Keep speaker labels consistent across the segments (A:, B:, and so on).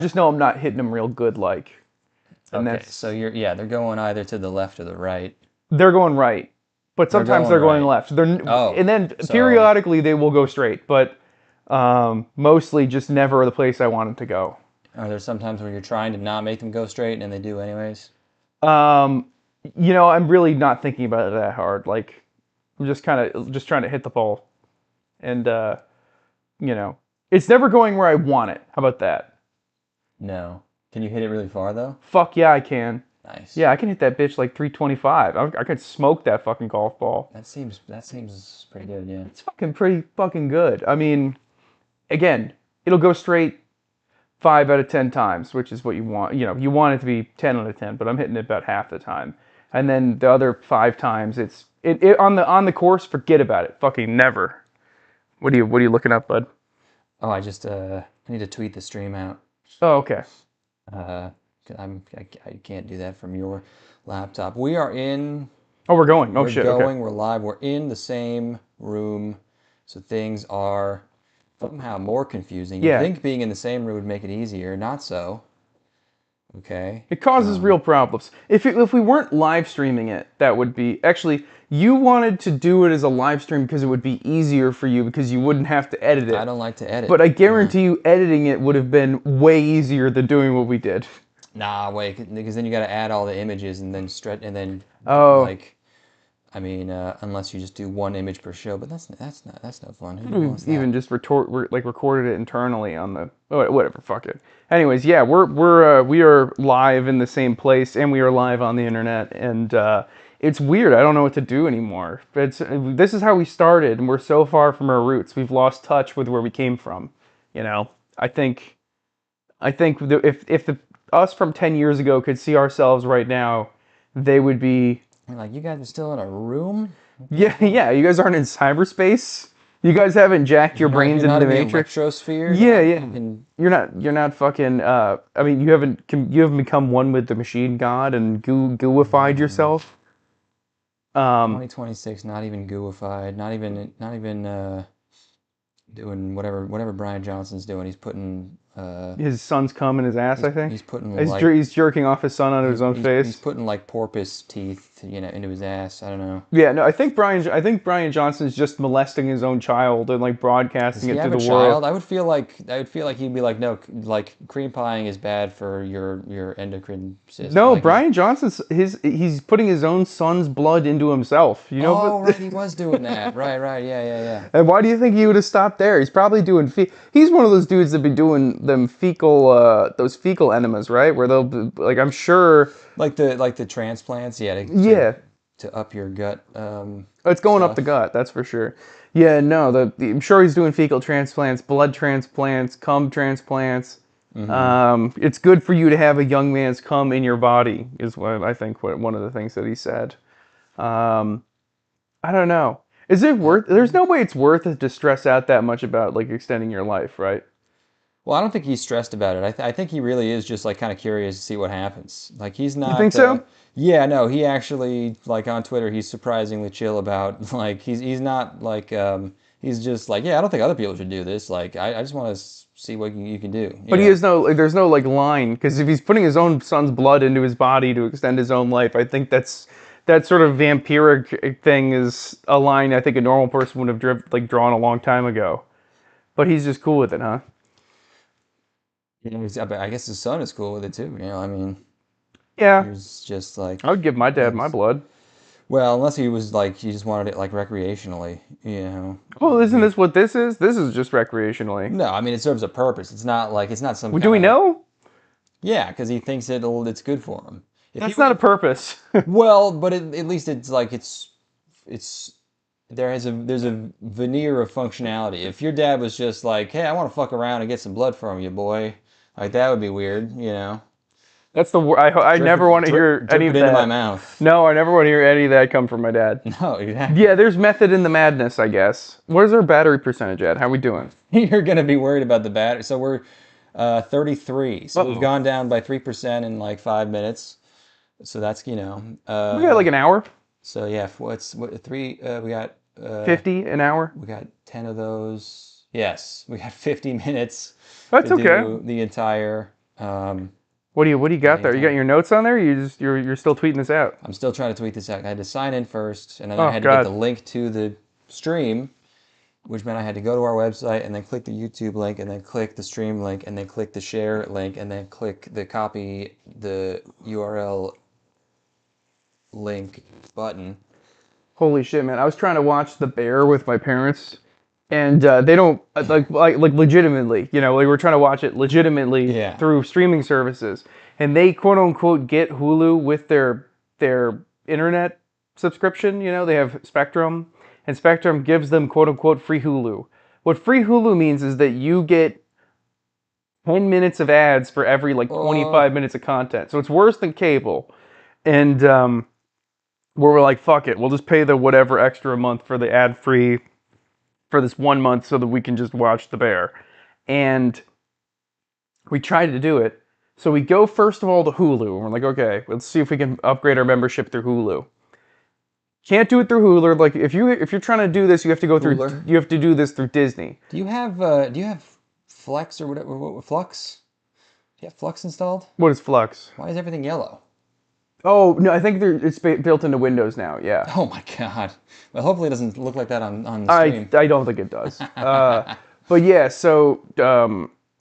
A: Just know I'm not hitting them real good, like. And
B: Okay, so they're going either to the left or the right.
A: they're going right, but
B: They're
A: sometimes
B: going
A: they're going
B: right.
A: left.
B: Oh,
A: And then
B: so
A: periodically they will go straight, but mostly just never the place I wanted to go.
B: are there sometimes where you're trying to not make them go straight and they do anyways?
A: Um, I'm really not thinking about it that hard. Like, I'm just kind of just trying to hit the ball, and you know, it's never going where I want it. How about that?
B: No. Can you hit it really far though?
A: Fuck yeah, I can.
B: Nice.
A: Yeah, I can hit that bitch like 325. I could smoke that fucking golf ball.
B: That seems pretty good, yeah.
A: It's fucking pretty fucking good. I mean, again, it'll go straight 5 out of 10 times, which is what you want. You want it to be 10 out of 10, but I'm hitting it about half the time. And then the other 5 times, it on the course. Forget about it. Fucking never. What are you looking up, bud?
B: Oh, I need to tweet the stream out.
A: Oh, okay.
B: Uh, I can't do that from your laptop. We are in.
A: Oh, we're going. Oh
B: We're
A: shit. Okay.
B: going. We're live. We're in the same room, so things are somehow more confusing. You
A: Yeah.
B: think being in the same room would make it easier? Not so. Okay.
A: It causes real problems. If we weren't live streaming it, that would be actually. You wanted to do it as a live stream because it would be easier for you because you wouldn't have to edit
B: I
A: it.
B: don't like to edit.
A: But I guarantee you, editing it would have been way easier than doing what we did.
B: Nah, wait, because then you got to add all the images and then stretch and then
A: Oh,
B: like, I mean, unless you just do one image per show, but that's no fun. Who wants that?
A: even just recorded it internally on the whatever. Fuck it. Anyways, yeah, we are live in the same place and we are live on the internet, and it's weird. I don't know what to do anymore. But this is how we started, and we're so far from our roots. We've lost touch with where we came from. You know, I think if the us from 10 years ago could see ourselves right now, they would be.
B: You're like, you guys are still in a room?
A: Yeah, yeah. You guys aren't in cyberspace. You guys haven't jacked your brains
B: You're
A: into
B: not
A: the
B: in the
A: matrix.
B: electrosphere?
A: Yeah,
B: Not
A: yeah.
B: fucking-
A: You're not fucking. I mean, you haven't become one with the machine god and gooified yourself. Um,
B: 2026, not even gooified, not even doing whatever Brian Johnson's doing. He's putting
A: his son's cum in his ass. I think
B: he's putting
A: he's,
B: like
A: he's jerking off his son onto his own
B: he's
A: face.
B: putting like porpoise teeth, into his ass. I don't know.
A: Yeah, no, I think Brian Johnson's just molesting his own child and like
B: Does
A: broadcasting
B: he
A: it to
B: have a
A: the
B: child?
A: world.
B: I would feel like he'd be like, no, like cream pieing is bad for your endocrine system.
A: No,
B: Like
A: Brian Johnson's he's putting his own son's blood into himself.
B: oh
A: But
B: right, he was doing that. Right, yeah.
A: and why do you think he would have stopped there? He's probably doing he's one of those dudes that be doing them those fecal enemas, right? Where they'll be, like I'm sure.
B: Like the transplants, yeah,
A: Yeah,
B: to up your gut
A: it's going up the
B: stuff.
A: gut, that's for sure. Yeah, no, I'm sure he's doing fecal transplants, blood transplants, cum transplants. It's good for you to have a young man's cum in your body, is what I think. One of the things that he said. Um, I don't know. Is it worth? There's no way it's worth it to stress out that much about like extending your life, right?
B: Well, I don't think he's stressed about it. I think he really is just like kind of curious to see what happens. Like he's
A: You think
B: not.
A: so?
B: Yeah, no, he actually like on Twitter he's surprisingly chill about like he's not like he's just like yeah I don't think other people should do this. Like I just want to see what you can do.
A: But he has no like. There's no like line because if he's putting his own son's blood into his body to extend his own life, I think that sort of vampiric thing is a line I think a normal person would have drawn a long time ago. But he's just cool with it, huh?
B: I guess his son is cool with it too. I mean,
A: Yeah,
B: he's just like,
A: I would give my dad my
B: thanks.
A: blood.
B: Well, unless he was like he just wanted it like recreationally.
A: Well, isn't this what this is? This is just recreationally.
B: No, I mean it serves a purpose. It's not like it's not some
A: Well, do
B: kind
A: we
B: of
A: know?
B: yeah, because he thinks it's good for him. If he
A: That's not a purpose.
B: well, but at least it's like it's there's a veneer of functionality. If your dad was just like, hey, I want to fuck around and get some blood from you, boy, like that would be weird.
A: That's I
B: Drip
A: never
B: it,
A: want to hear
B: drip
A: any
B: it
A: of
B: into my
A: that.
B: mouth.
A: No, I never want to hear any of that come from my dad.
B: No, exactly.
A: Yeah, there's method in the madness, I guess. Where's our battery percentage at? How we doing?
B: You're gonna be worried about the battery. So we're 33. So we've
A: Uh-oh.
B: gone down by 3% in like 5 minutes. So that's.
A: We got like an hour,
B: So yeah, what three? We got
A: 50 an hour.
B: we got 10 of those. Yes, we got 50 minutes
A: That's
B: to
A: okay.
B: do the entire
A: What do you got there? You got
B: anytime.
A: your notes on there? You're still tweeting this out?
B: I'm still trying to tweet this out. I had to sign in first, and then I
A: Oh
B: had to get the
A: God.
B: link to the stream, which meant I had to go to our website and then click the YouTube link and then click the stream link and then click the share link and then click the copy the URL link button.
A: Holy shit, man! I was trying to watch The Bear with my parents, and they don't like legitimately. You know, like we're trying to watch it legitimately
B: Yeah.
A: through streaming services, and they quote unquote get Hulu with their internet subscription. You know, they have Spectrum, and Spectrum gives them quote unquote free Hulu. What free Hulu means is that you get 10 minutes of ads for every like 25 minutes of content. So it's worse than cable. And where we're like, fuck it, we'll just pay the whatever extra a month for the ad free for this 1 month so that we can just watch The Bear. And we tried to do it. So we go first of all to Hulu, and we're like, okay, let's see if we can upgrade our membership through Hulu. Can't do it through Hulu. Like if you're trying to do this, you have to go through.
B: Hulu?
A: You have to do this through Disney.
B: Do you have Flex or whatever? Flux? Do you have Flux installed?
A: What is Flux?
B: Why is everything yellow?
A: Oh no, I think it's built into Windows now. Yeah.
B: Oh my god. Well, hopefully it doesn't look like that on the stream.
A: I don't think it does. But yeah, so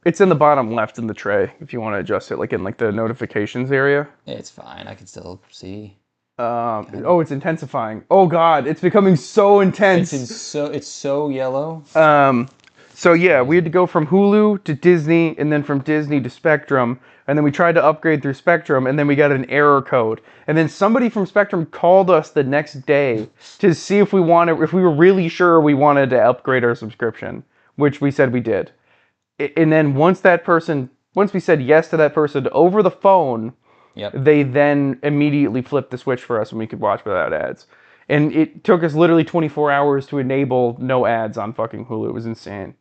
A: it's in the bottom left in the tray if you want to adjust it, like in like the notifications area.
B: It's fine. I can still see.
A: Oh, it's intensifying. Oh God, it's becoming so intense.
B: It's so yellow.
A: So yeah, we had to go from Hulu to Disney, and then from Disney to Spectrum, and then we tried to upgrade through Spectrum, and then we got an error code, and then somebody from Spectrum called us the next day to see if we were really sure we wanted to upgrade our subscription, which we said we did, and then once we said yes to that person over the phone,
B: Yep.
A: they then immediately flipped the switch for us, and we could watch without ads. And it took us literally 24 hours to enable no ads on fucking Hulu. It was insane.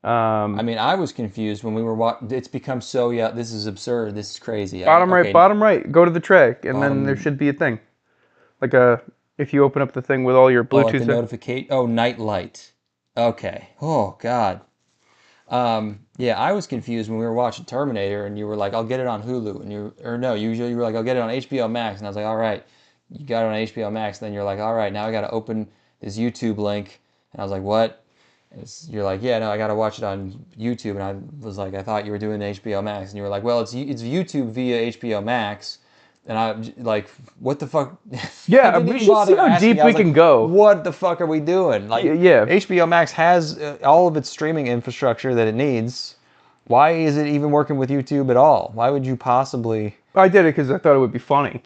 B: I mean, I was confused when we were watching. It's become so, yeah, this is absurd. This is crazy.
A: Bottom right. Go to the tray, and then there
B: Bottom-
A: should be a thing. Like if you open up the thing with all your
B: Oh, like
A: Bluetooth.
B: the notification. Oh, night light. Okay. Oh, God. Yeah, I was confused when we were watching Terminator, and you were like, "I'll get it on Hulu," and you were like, "I'll get it on HBO Max," and I was like, "All right." You got it on HBO Max, then you're like, "All right, now I got to open this YouTube link," and I was like, "What?" You're like, "Yeah, no, I got to watch it on YouTube," and I was like, "I thought you were doing HBO Max," and you were like, "Well, it's YouTube via HBO Max." And I'm like, what the fuck?
A: Yeah,
B: I didn't
A: we
B: even
A: should
B: bother
A: see how
B: asking.
A: deep
B: I
A: we
B: was like,
A: can go.
B: What the fuck are we doing? Like,
A: Yeah.
B: HBO Max has all of its streaming infrastructure that it needs. Why is it even working with YouTube at all? Why would you possibly?
A: I did it because I thought it would be funny.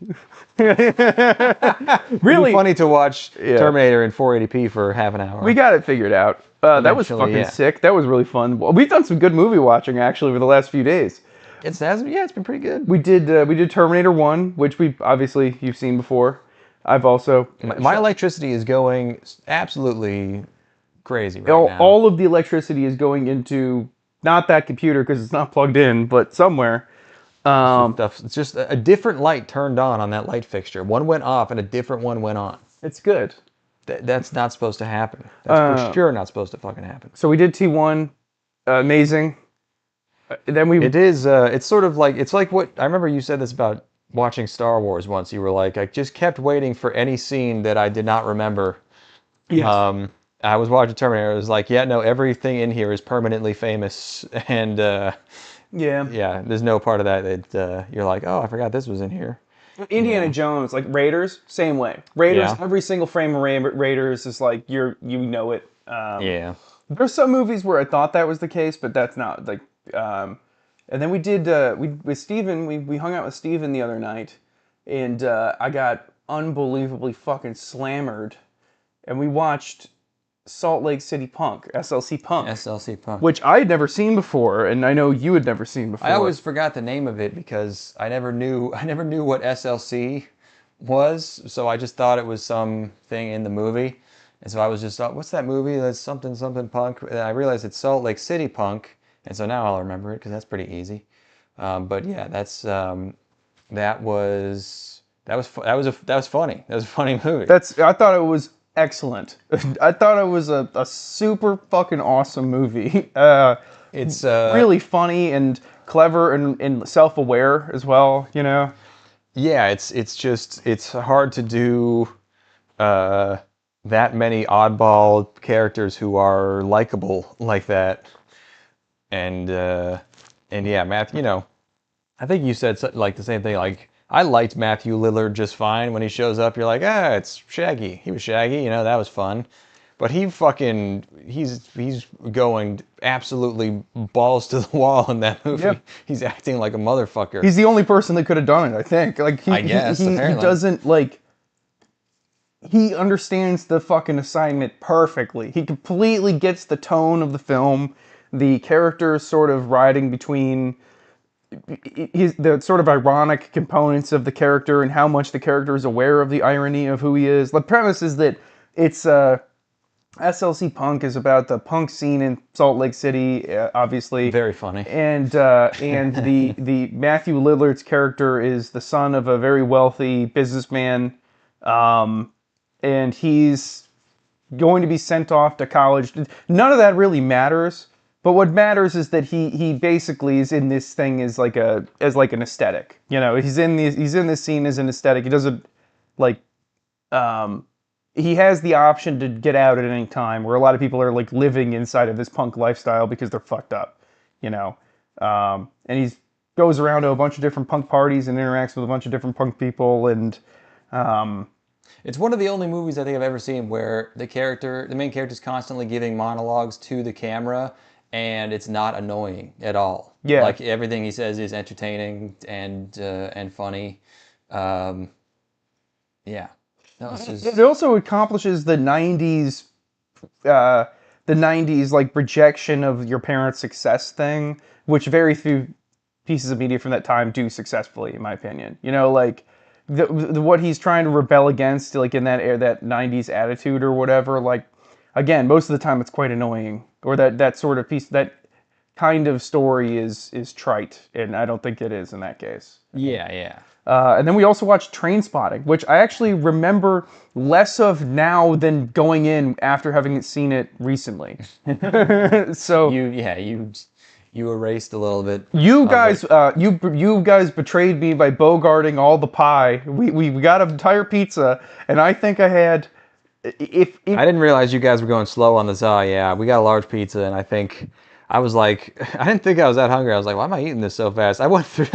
B: It'd
A: Really
B: be funny to watch
A: Yeah.
B: Terminator in 480p for half an hour.
A: We got it figured out. That was
B: Eventually,
A: fucking
B: yeah.
A: sick. That was really fun. Well, we've done some good movie watching actually over the last few days.
B: It's been pretty good.
A: We did Terminator 1, which you've seen before. I've also
B: My electricity is going absolutely crazy right now.
A: all of the electricity is going into not that computer because it's not plugged in, but somewhere.
B: It's just a different light turned on that light fixture. One went off and a different one went on.
A: It's good.
B: That's not supposed to happen. That's for sure not supposed to fucking happen.
A: So we did T1, amazing. Then we
B: It is. It's sort of like what I remember. You said this about watching Star Wars once. You were like, I just kept waiting for any scene that I did not remember.
A: Yes.
B: I was watching Terminator. I was like, yeah, no, everything in here is permanently famous, and yeah, there's no part of that you're like, oh, I forgot this was in here.
A: Indiana Jones, like Raiders, same way. Raiders,
B: Yeah.
A: every single frame of Raiders is like you know it.
B: Yeah.
A: There's some movies where I thought that was the case, but that's not like. And then we did with Steven, we hung out with Steven the other night, and I got unbelievably fucking slammered, and we watched Salt Lake City Punk, SLC Punk,
B: SLC Punk.
A: which I had never seen before, and I know you had never seen before.
B: I always forgot the name of it because I never knew what SLC was, so I just thought it was something in the movie. And so I was just, what's that movie that's something punk? And I realized it's Salt Lake City Punk, and so now I'll remember it because that's pretty easy. But yeah, that was funny. That was a funny movie.
A: I thought it was excellent. I thought it was a super fucking awesome movie.
B: It's
A: really funny, and clever and self-aware as well, you know?
B: Yeah, it's hard to do that many oddball characters who are likable like that. And yeah, Matthew, I think you said like the same thing. Like I liked Matthew Lillard just fine when he shows up. You're like, it's Shaggy. He was Shaggy, that was fun. But he's going absolutely balls to the wall in that movie.
A: Yep.
B: He's acting like a motherfucker.
A: He's the only person that could have done it, I think. Like
B: I guess,
A: he
B: apparently.
A: doesn't like. He understands the fucking assignment perfectly. He completely gets the tone of the film. The characters sort of riding between the sort of ironic components of the character and how much the character is aware of the irony of who he is. The premise is that it's SLC Punk is about the punk scene in Salt Lake City, obviously.
B: Very funny.
A: And the Matthew Lillard's character is the son of a very wealthy businessman, and he's going to be sent off to college. None of that really matters. But what matters is that he basically is in this thing as like an aesthetic. He's in this scene as an aesthetic. He doesn't like he has the option to get out at any time, where a lot of people are like living inside of this punk lifestyle because they're fucked up, and he goes around to a bunch of different punk parties and interacts with a bunch of different punk people, and
B: it's one of the only movies I think I've ever seen where the main character is constantly giving monologues to the camera, and it's not annoying at all.
A: Yeah.
B: Like everything he says is entertaining and funny. Yeah. No,
A: it also accomplishes the 90s like rejection of your parents' success thing, which very few pieces of media from that time do successfully, in my opinion. Like what he's trying to rebel against, like in that 90s attitude or whatever, like again, most of the time it's quite annoying, or that sort of piece, that kind of story is trite, and I don't think it is in that case.
B: Yeah.
A: And then we also watched Trainspotting, which I actually remember less of now than going in after having seen it recently. So
B: you erased a little bit.
A: You guys betrayed me by bogarting all the pie. We got an entire pizza, and I think I had. If
B: I didn't realize you guys were going slow on this. Yeah, we got a large pizza, and I think I was like, I didn't think I was that hungry. I was like, why am I eating this so fast? I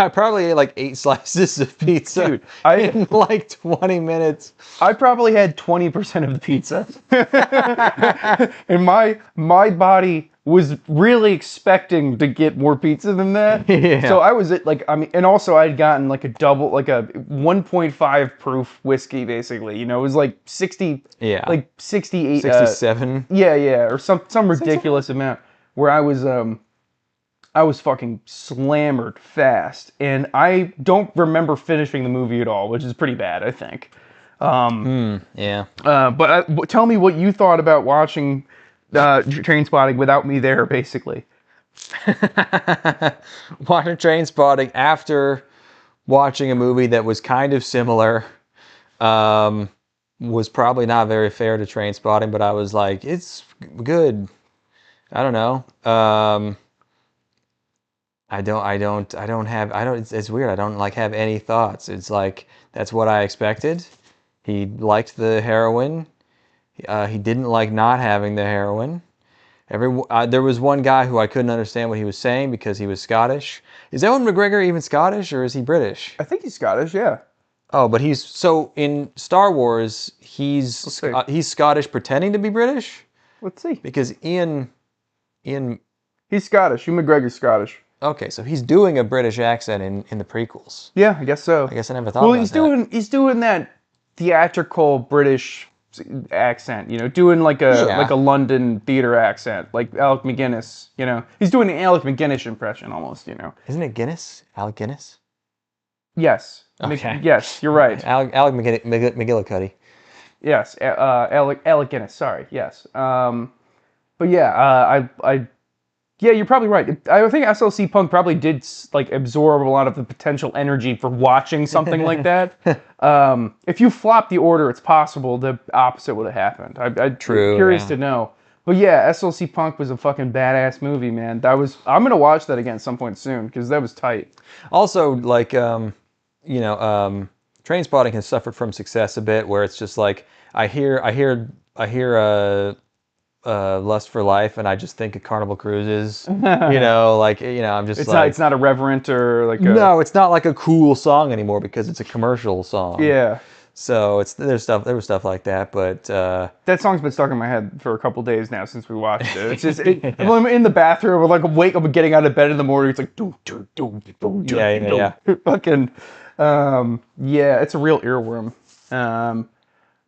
B: probably ate like 8 slices of pizza.
A: Dude,
B: in like 20 minutes.
A: I probably had 20% of the pizza. And my body was really expecting to get more pizza than that.
B: Yeah.
A: So I was and also I'd gotten like a 1.5 proof whiskey, basically. It was like 60, like 68,
B: 67.
A: Or some ridiculous amount, where I was fucking slammered fast, and I don't remember finishing the movie at all, which is pretty bad, I think.
B: Yeah.
A: But tell me what you thought about watching Trainspotting without me there, basically.
B: Watching Trainspotting after watching a movie that was kind of similar was probably not very fair to Trainspotting, but I was like, it's good. I don't know. It's weird. I don't like have any thoughts. It's like, that's what I expected. He liked the heroin. He didn't like not having the heroin. There was one guy who I couldn't understand what he was saying because he was Scottish. Is Ewan McGregor even Scottish, or is he British?
A: I think he's Scottish, yeah.
B: Oh, but so in Star Wars, he's Scottish pretending to be British?
A: Let's see.
B: Because Ian
A: he's Scottish. Ewan McGregor's Scottish.
B: Okay, so he's doing a British accent in the prequels.
A: Yeah, I guess so.
B: I guess I never thought about that.
A: He's doing that theatrical British accent, doing like a London theater accent, like Alec McGuinness, He's doing an Alec McGuinness impression almost,
B: Isn't it Guinness? Alec Guinness?
A: Yes.
B: Okay.
A: Yes, you're right.
B: Alec McGillicuddy.
A: Yes, Alec Guinness, sorry, yes. But yeah, yeah, you're probably right. I think SLC Punk probably did absorb a lot of the potential energy for watching something like that. If you flop the order, it's possible the opposite would have happened. I'm curious to know. But yeah, SLC Punk was a fucking badass movie, man. I'm gonna watch that again at some point soon because that was tight.
B: Also, like, Train Spotting has suffered from success a bit, where it's just like I hear Lust for Life, and I just think of Carnival Cruises. I'm just
A: It's not irreverent or like
B: no, it's not like a cool song anymore because it's a commercial song.
A: yeah.
B: So there was stuff like that, but
A: That song's been stuck in my head for a couple days now since we watched it. It's just I'm in the bathroom, like I'm wake up and getting out of bed in the morning. It's like
B: yeah.
A: fucking yeah, it's a real earworm.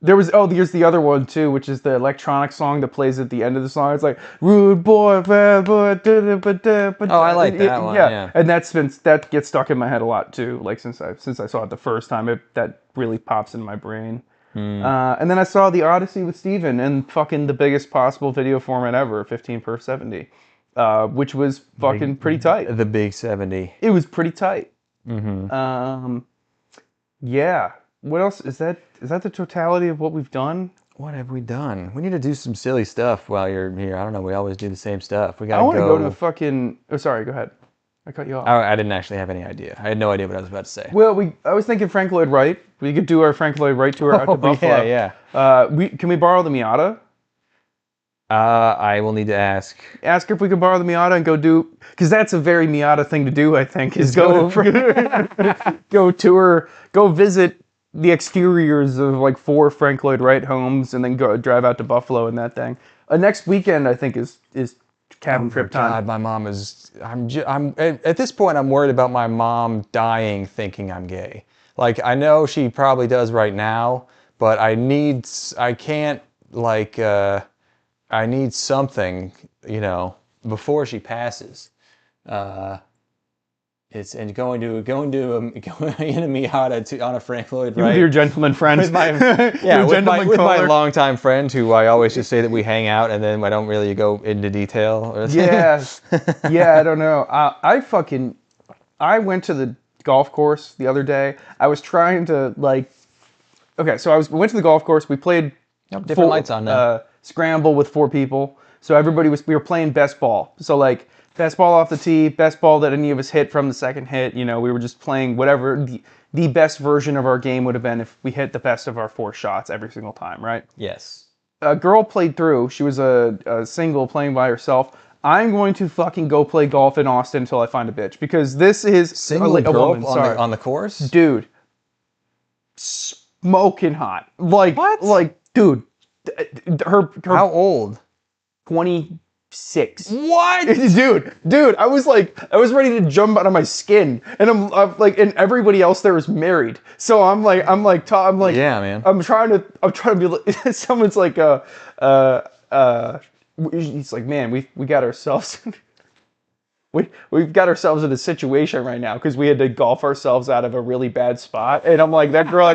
A: There's the other one too, which is the electronic song that plays at the end of the song. It's like rude boy, bad boy.
B: Oh, I like that one. Yeah.
A: And that gets stuck in my head a lot too. Like since I saw it the first time, that really pops in my brain. And then I saw the Odyssey with Steven and fucking the biggest possible video format ever, 15x70, which was fucking pretty tight.
B: The big 70.
A: It was pretty tight.
B: Mm-hmm.
A: Yeah. What else is that? Is that the totality of what we've done?
B: What have we done? We need to do some silly stuff while you're here. I don't know. We always do the same stuff. We
A: I
B: gotta
A: want to
B: go.
A: go to fucking. Oh, sorry. Go ahead. I cut you off.
B: I didn't actually have any idea. I had no idea what I was about to say.
A: Well, I was thinking Frank Lloyd Wright. We could do our Frank Lloyd Wright tour out to Buffalo.
B: Yeah.
A: Can we borrow the Miata?
B: I will need to ask.
A: Ask if we can borrow the Miata and go do, because that's a very Miata thing to do. I think is go tour, go visit the exteriors of like 4 Frank Lloyd Wright homes, and then go drive out to Buffalo in that thing. Next weekend, I think is cabin trip time.
B: God, my mom is. I'm at this point. I'm worried about my mom dying thinking I'm gay. Like I know she probably does right now, but I need something, before she passes. It's and going in a Miata on a Frank Lloyd Wright.
A: With your gentleman friend.
B: With my longtime friend, who I always just say that we hang out, and then I don't really go into detail.
A: Yeah, I don't know. I went to the golf course the other day. I was trying to we went to the golf course. We played
B: different lights on now.
A: Scramble with 4 people. So we were playing best ball. So like best ball off the tee, best ball that any of us hit from the second hit. We were just playing whatever the best version of our game would have been if we hit the best of our 4 shots every single time, right?
B: Yes.
A: A girl played through. She was a single playing by herself. I'm going to fucking go play golf in Austin until I find a bitch, because this is
B: single girl on the course,
A: dude. Smoking hot, like
B: what?
A: Like, dude, her
B: how old?
A: 26.
B: What?
A: Dude, I was ready to jump out of my skin, and I'm like, and everybody else there is married, so I'm like,
B: yeah, man.
A: I'm trying to be like, someone's like, he's like, man, we got ourselves. We've got ourselves in a situation right now because we had to golf ourselves out of a really bad spot, and I'm like, that girl.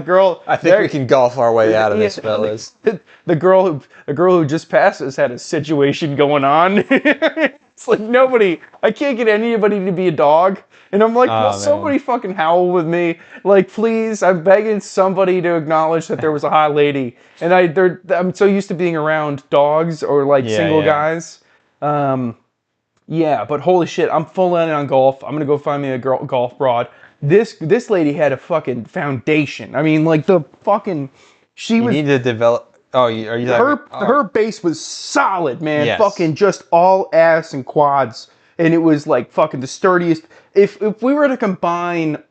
B: I think we can golf our way out of this, fellas.
A: The girl who just passed us had a situation going on. It's like I can't get anybody to be a dog, and I'm like, well, somebody fucking howl with me, like, please. I'm begging somebody to acknowledge that there was a hot lady, and I'm so used to being around dogs or like single guys. Yeah, but holy shit, I'm full in on golf. I'm gonna go find me a golf broad. This lady had a fucking foundation. I mean, like
B: You need to develop. Oh, are you?
A: Her base was solid, man.
B: Yes.
A: Fucking just all ass and quads, and it was like fucking the sturdiest. If we were to combine if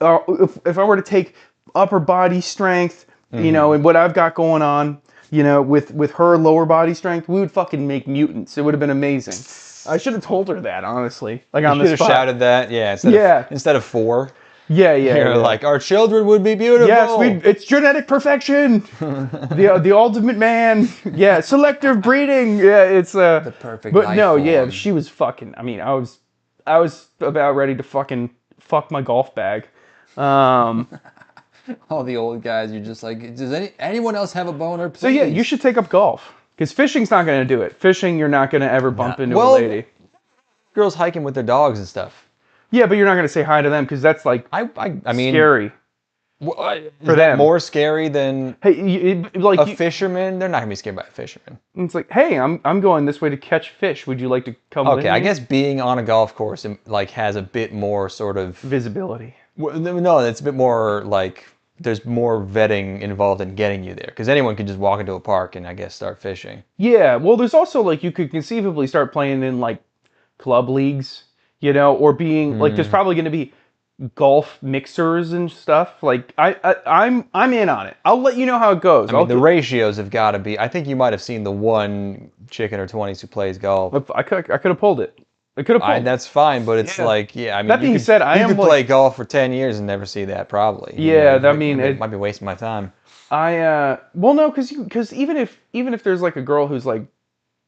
A: I were to take upper body strength, and what I've got going on, with her lower body strength, we would fucking make mutants. It would have been amazing. I should have told her that, honestly. Like, on the spot.
B: You should have shouted that, instead of 4.
A: Yeah.
B: You're like, our children would be beautiful.
A: Yes, it's genetic perfection. the ultimate man. Yeah, selective breeding. Yeah, it's
B: the perfect.
A: But no,
B: form.
A: yeah, she was fucking. I mean, I was about ready to fucking fuck my golf bag.
B: All the old guys, you're just like, does anyone else have a boner? Please?
A: So yeah, you should take up golf, because fishing's not going to do it. Fishing, you're not going to ever bump into a lady.
B: Girls hiking with their dogs and stuff.
A: Yeah, but you're not going to say hi to them, because that's like,
B: I mean,
A: scary.
B: Is
A: for
B: that
A: them.
B: more scary than
A: Hey,
B: a fisherman? They're not gonna be scared by a fisherman.
A: it's like, hey, I'm going this way to catch fish. Would you like to come with
B: Okay, I
A: me?
B: guess being on a golf course like has a bit more sort of
A: Visibility.
B: no, it's a bit more like there's more vetting involved in getting you there because anyone can just walk into a park and I guess start fishing.
A: Yeah, well, there's also like you could conceivably start playing in like club leagues, or being like there's probably going to be golf mixers and stuff. Like I'm in on it. I'll let you know how it goes.
B: I mean, the ratios have got to be. I think you might have seen the one chicken or 20s who plays golf.
A: I could have pulled it. I could have pulled.
B: That's fine, but it's
A: Yeah.
B: like, yeah. I mean,
A: That being said, I
B: you
A: am
B: could
A: like,
B: play golf for 10 years and never see that probably.
A: yeah. I
B: Might,
A: mean,
B: might be wasting my time.
A: well, no, because even if there's like a girl who's like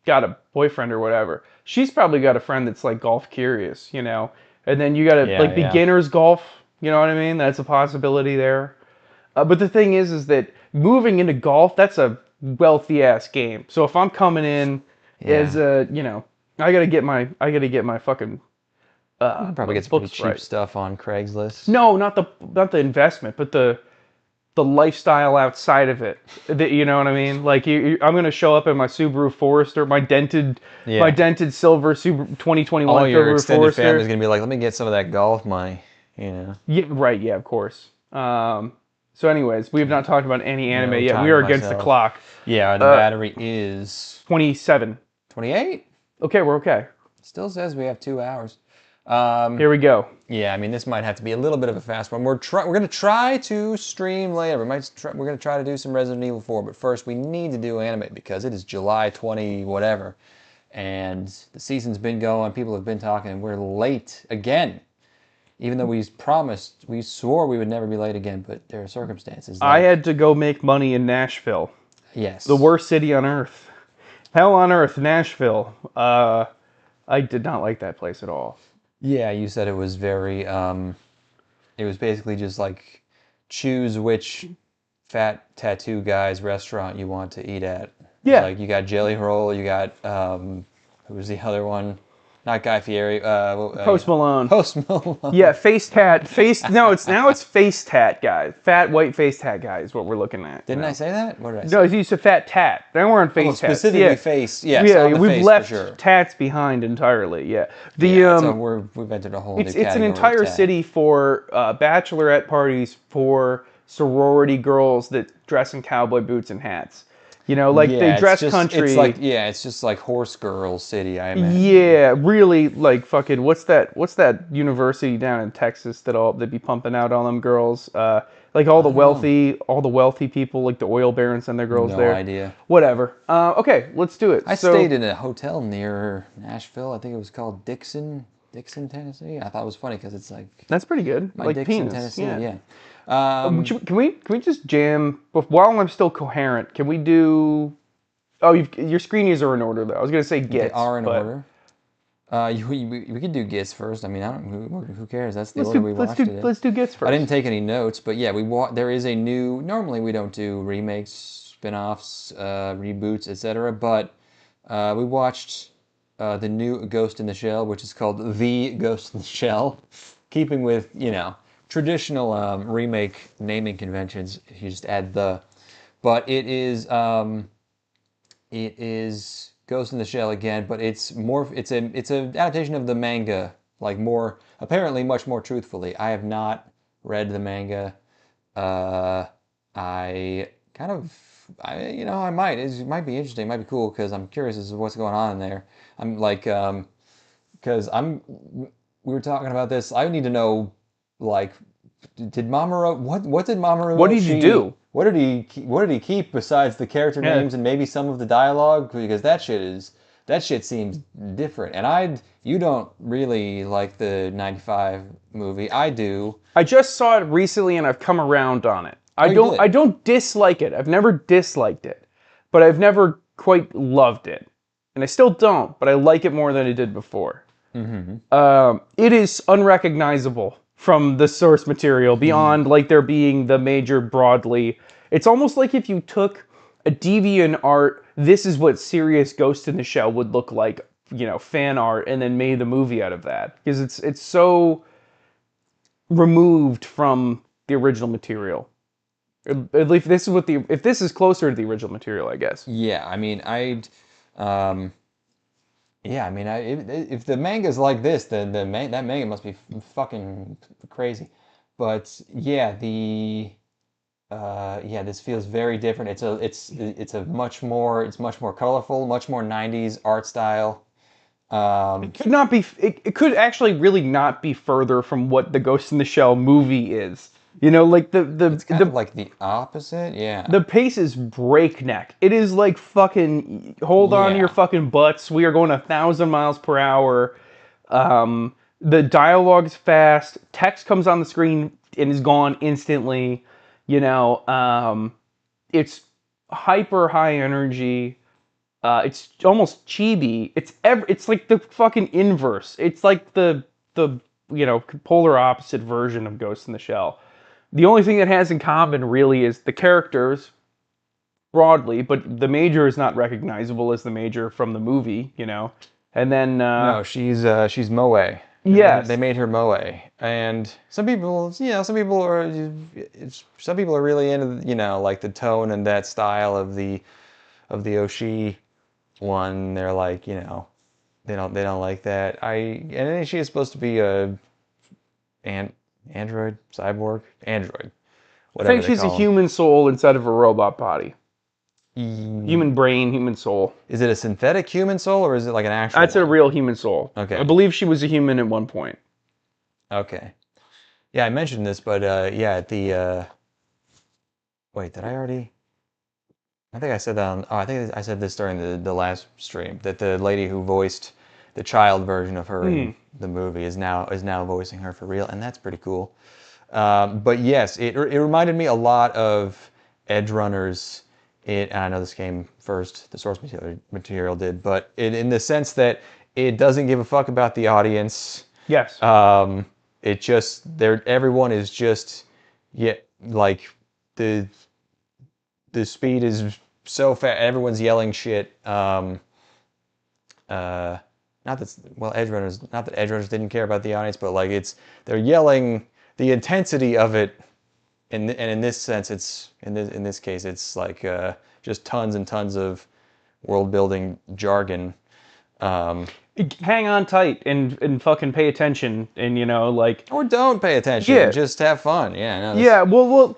A: got a boyfriend or whatever, she's probably got a friend that's like golf curious, and then you got to
B: Yeah,
A: like
B: yeah.
A: beginners golf. You know what I mean? That's a possibility there. But the thing is that moving into golf, that's a wealthy ass game. So if I'm coming in as a, I gotta get my fucking
B: You can probably get some pretty
A: books
B: cheap
A: right.
B: stuff on Craigslist.
A: No, not the investment, but the lifestyle outside of it. You know what I mean? Like I'm gonna show up in my Subaru Forester, my dented silver Subaru 2021
B: All your
A: Subaru
B: extended
A: Forester.
B: family's gonna be like, let me get some of that golf money.
A: Yeah, right. Yeah, of course. So, anyways, we have not talked about any anime yet.
B: time
A: We are
B: to
A: against the
B: myself.
A: clock.
B: Yeah, the battery is
A: 27.
B: 28.
A: Okay, we're okay.
B: Still says we have 2 hours.
A: Here we go.
B: Yeah, I mean, this might have to be a little bit of a fast one. We're gonna try to stream later. We're gonna try to do some Resident Evil 4, but first we need to do anime because it is July 20 whatever, and the season's been going. People have been talking, and we're late again. Even though we swore we would never be late again, but there are circumstances.
A: I had to go make money in Nashville,
B: yes,
A: the worst city on earth. Hell on earth, Nashville. I did not like that place at all.
B: Yeah, you said it was very. It was basically just like choose which fat tattoo guy's restaurant you want to eat at.
A: Yeah.
B: Like you got Jelly Roll, you got who was the other one? Not Guy Fieri.
A: Post Malone.
B: Post Malone.
A: Yeah, no, it's face tat guy. Fat white face tat guy is what we're looking at.
B: Didn't I say that? What did I say?
A: No, it's used to fat tat. They weren't face tats.
B: Specifically
A: Yeah.
B: face. Yes,
A: Yeah,
B: on the
A: we've
B: face,
A: left
B: for sure.
A: tats behind entirely. Yeah,
B: We've entered a whole new category.
A: it's an entire
B: of tat.
A: city for bachelorette parties for sorority girls that dress in cowboy boots and hats. They dress country.
B: It's just like Horse Girl City, I imagine.
A: Yeah, really like fucking what's that university down in Texas that be pumping out all them girls? Like all the wealthy people, like the oil barons send their girls there.
B: No idea.
A: Whatever. Okay, let's do it.
B: I stayed in a hotel near Nashville. I think it was called Dixon, Tennessee. I thought it was funny because it's like
A: That's pretty good.
B: my
A: Like
B: Dixon,
A: penis.
B: Tennessee.
A: Yeah.
B: Yeah.
A: Can we just jam while I'm still coherent? Can we do? Oh, your screenies are in order though. I was gonna say gits.
B: They are in
A: but
B: order. We could do Gits first. I mean, who cares? That's the
A: Let's
B: order
A: do
B: we
A: let's
B: watched
A: do
B: it in.
A: let's do gits first.
B: I didn't take any notes, but yeah, there is a new. Normally, we don't do remakes, spin-offs, reboots, etc. But we watched the new Ghost in the Shell, which is called The Ghost in the Shell, keeping with traditional remake naming conventions. You just add the, but it is Ghost in the Shell again, but it's an adaptation of the manga, like apparently much more truthfully. I have not read the manga. I might. It might be interesting. It might be cool because I'm curious as to what's going on in there. I'm like, because we were talking about this. I need to know, like, did Mamoru, what did Mamoru
A: What did you do?
B: What did he keep besides the character names and maybe some of the dialogue? Because that shit seems different. And you don't really like the 95 movie. I do.
A: I just saw it recently and I've come around on it. I don't dislike it. I've never disliked it, but I've never quite loved it. And I still don't, but I like it more than I did before. Mm-hmm. It is unrecognizable from the source material beyond like there being the major broadly. It's almost like if you took a DeviantArt, this is what serious Ghost in the Shell would look like, fan art, and then made the movie out of that. Because it's so removed from the original material. At least this is what the if this is closer to the original material, I guess.
B: Yeah, I mean, yeah, I mean, if the manga's like this, then that manga must be fucking crazy. But yeah, yeah, this feels very different. It's much more colorful, much more 90s art style.
A: It could not be. It could actually really not be further from what the Ghost in the Shell movie is. You know, like
B: It's kind of like the opposite. Yeah.
A: the pace is breakneck. It is like fucking hold on to your
B: Yeah.
A: fucking butts. We are going 1,000 miles per hour. The dialogue is fast. Text comes on the screen and is gone instantly. You know, it's hyper high energy. It's almost chibi. It's like the fucking inverse. It's like the polar opposite version of Ghost in the Shell. The only thing that has in common really is the characters broadly, but the major is not recognizable as the major from the movie, you know. And then
B: No, she's Moe.
A: yes,
B: They made her Moe, and some people, some people are really into, like the tone and that style of the Oshi one. They're like, they don't like that. And then she is supposed to be a android, cyborg, android,
A: I
B: whatever
A: think
B: they
A: she's a
B: call them.
A: human soul instead of a robot body.
B: E-
A: Human brain, human soul.
B: Is it a synthetic human soul or is it like an actual
A: That's a
B: one?
A: real human soul. I
B: Okay.
A: believe she was a human at one point.
B: Okay. Yeah, I mentioned this, but yeah, at the wait, did I already? I think I said that on. Oh, I think I said this during the last stream that the lady who voiced the child version of her in the movie is now voicing her for real, and that's pretty cool. But yes, it reminded me a lot of Edge Runners. And I know this came first, the source material did, but in the sense that it doesn't give a fuck about the audience.
A: Yes.
B: It just everyone is just like the speed is so fast. Everyone's yelling shit. Not that Edge Runners, not that Edge Runners didn't care about the audience, but like they're yelling the intensity of it. And in this sense, it's in this case, it's like just tons and tons of world building jargon.
A: Hang on tight and fucking pay attention and like
B: Or don't pay attention.
A: Yeah.
B: Just have fun. Yeah. No,
A: yeah,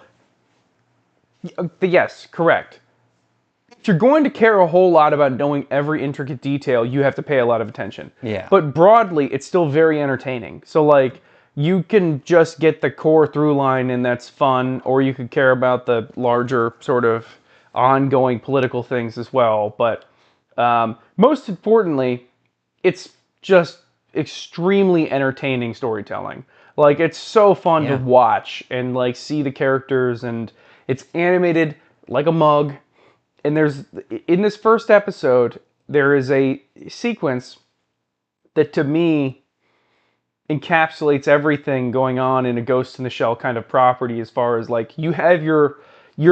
A: yes, correct. If you're going to care a whole lot about knowing every intricate detail, you have to pay a lot of attention.
B: Yeah.
A: But broadly, it's still very entertaining. So like you can just get the core through line and that's fun, or you could care about the larger sort of ongoing political things as well. But most importantly, it's just extremely entertaining storytelling. Like it's so fun to
B: Yeah.
A: watch and like see the characters, and it's animated like a mug. And there's in this first episode there is a sequence that to me encapsulates everything going on in a Ghost in the Shell kind of property, as far as like you have your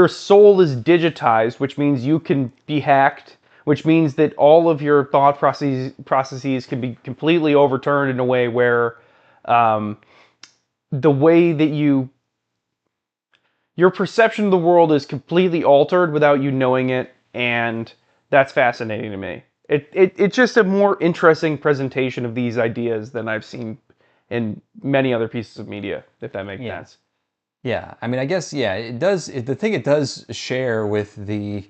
A: soul is digitized, which means you can be hacked, which means that all of your thought processes can be completely overturned in a way where the way that your perception of the world is completely altered without you knowing it, and that's fascinating to me. It's just a more interesting presentation of these ideas than I've seen in many other pieces of media, if that makes sense.
B: Yeah, I mean, I guess it does. The thing it does share with the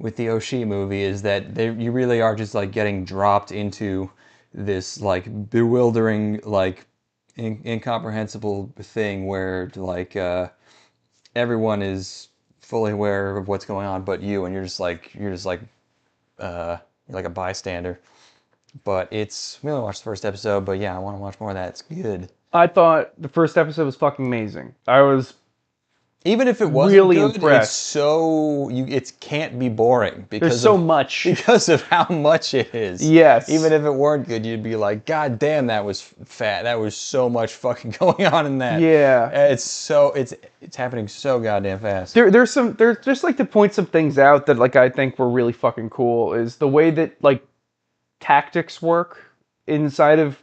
B: Oshii movie is that you really are just like getting dropped into this like bewildering, like incomprehensible thing where like everyone is fully aware of what's going on, but you, and you're just like you're like a bystander. But we only watched the first episode, but yeah, I want to watch more of that. It's good.
A: I thought the first episode was fucking amazing. I was
B: Even if it wasn't
A: really
B: good,
A: impressed.
B: it can't be boring
A: There's so much.
B: because of how much it is.
A: Yes.
B: Even if it weren't good, you'd be like, God damn, that was fat. That was so much fucking going on in that.
A: Yeah.
B: It's happening so goddamn fast.
A: There's just like to point some things out that like I think were really fucking cool is the way that like tactics work inside of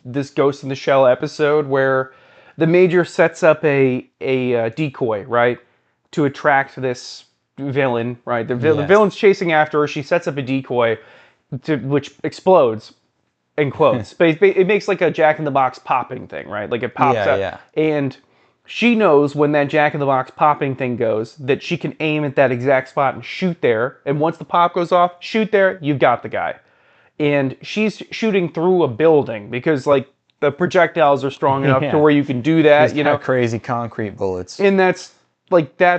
A: this Ghost in the Shell episode, where the Major sets up a decoy, right, to attract this villain, right? The
B: Yes.
A: villain's chasing after her. She sets up a decoy, which explodes in quotes. But it makes like a Jack in the Box popping thing, right? Like it pops
B: Yeah,
A: up,
B: yeah.
A: and she knows when that Jack in the Box popping thing goes that she can aim at that exact spot and shoot there. And once the pop goes off, shoot there, you've got the guy. And she's shooting through a building because like the projectiles are strong enough to
B: Yeah.
A: where you can do
B: She's
A: that,
B: got crazy concrete bullets.
A: and that's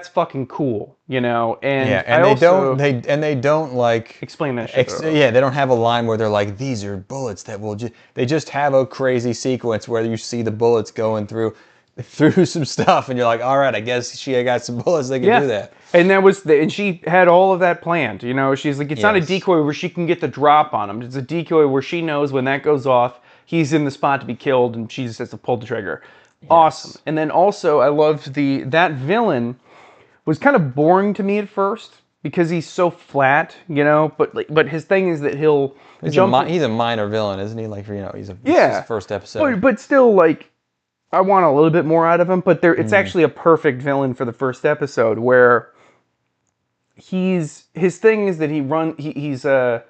A: fucking cool, And
B: Yeah,
A: I
B: and
A: also
B: they don't like
A: explain that shit.
B: yeah, they don't have a line where they're like, these are bullets that will just. They just have a crazy sequence where you see the bullets going through some stuff, and you're like, all right, I guess she got some bullets that can do that.
A: And and she had all of that planned. She's like, it's not a
B: Yes.
A: decoy where she can get the drop on him. It's a decoy where she knows when that goes off, he's in the spot to be killed, and she just has to pull the trigger. Awesome. And then also, I loved that villain was kind of boring to me at first because he's so flat, But his thing is that he'll jump.
B: He's a minor villain, isn't he? Like, he's his first episode.
A: But still, like, I want a little bit more out of him. But it's actually a perfect villain for the first episode where his thing is that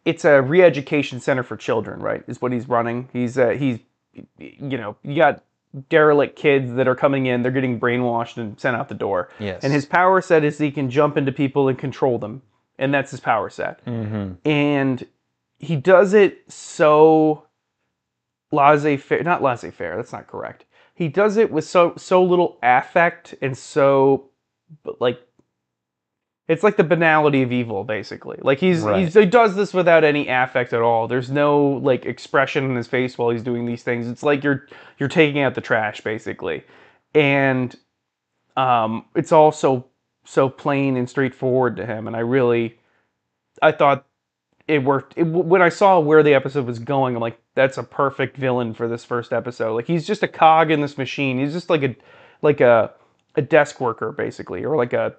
A: it's a re-education center for children, right? Is what he's running. You got derelict kids that are coming in, they're getting brainwashed and sent out the door.
B: Yes.
A: And his power set is he can jump into people and control them. And that's his power set.
B: Mm-hmm.
A: And he does it so laissez-faire, not laissez-faire, that's not correct. He does it with so little affect and so, like, it's like the banality of evil, basically. Like he does this without any affect at all. There's no like expression in his face while he's doing these things. It's like you're taking out the trash, basically, and it's all so plain and straightforward to him. And I thought it worked. When I saw where the episode was going, I'm like, that's a perfect villain for this first episode. Like he's just a cog in this machine. He's just like a desk worker, basically, or like a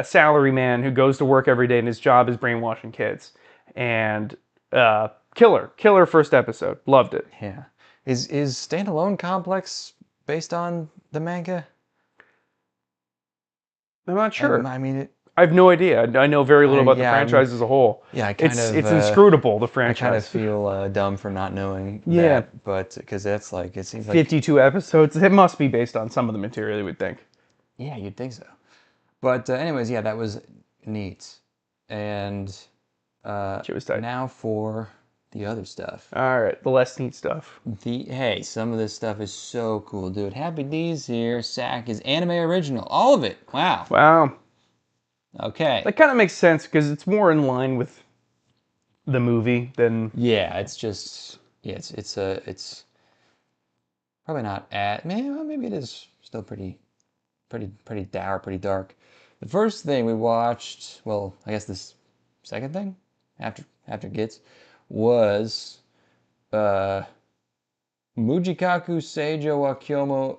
A: salary man who goes to work every day and his job is brainwashing kids. And killer first episode. Loved it.
B: Yeah. Is Standalone Complex based on the manga?
A: I'm not sure.
B: I mean,
A: I have no idea. I know very little about the franchise as a whole.
B: Yeah,
A: it's inscrutable, the franchise.
B: I kind of feel dumb for not knowing that, but because that's like, it seems like
A: 52 episodes. It must be based on some of the material, you would think.
B: Yeah, you'd think so. But anyways, yeah, that was neat. And now for the other stuff.
A: All right, the less neat stuff.
B: Hey, some of this stuff is so cool, dude. Happy D's here. Sack is anime original. All of it. Wow.
A: Wow.
B: Okay.
A: That kind of makes sense because it's more in line with the movie than.
B: Yeah, it's just it's probably not maybe it is still pretty dour, pretty dark. The first thing we watched, well, I guess this second thing after Gits was Mujikaku Seijo wa Kyomo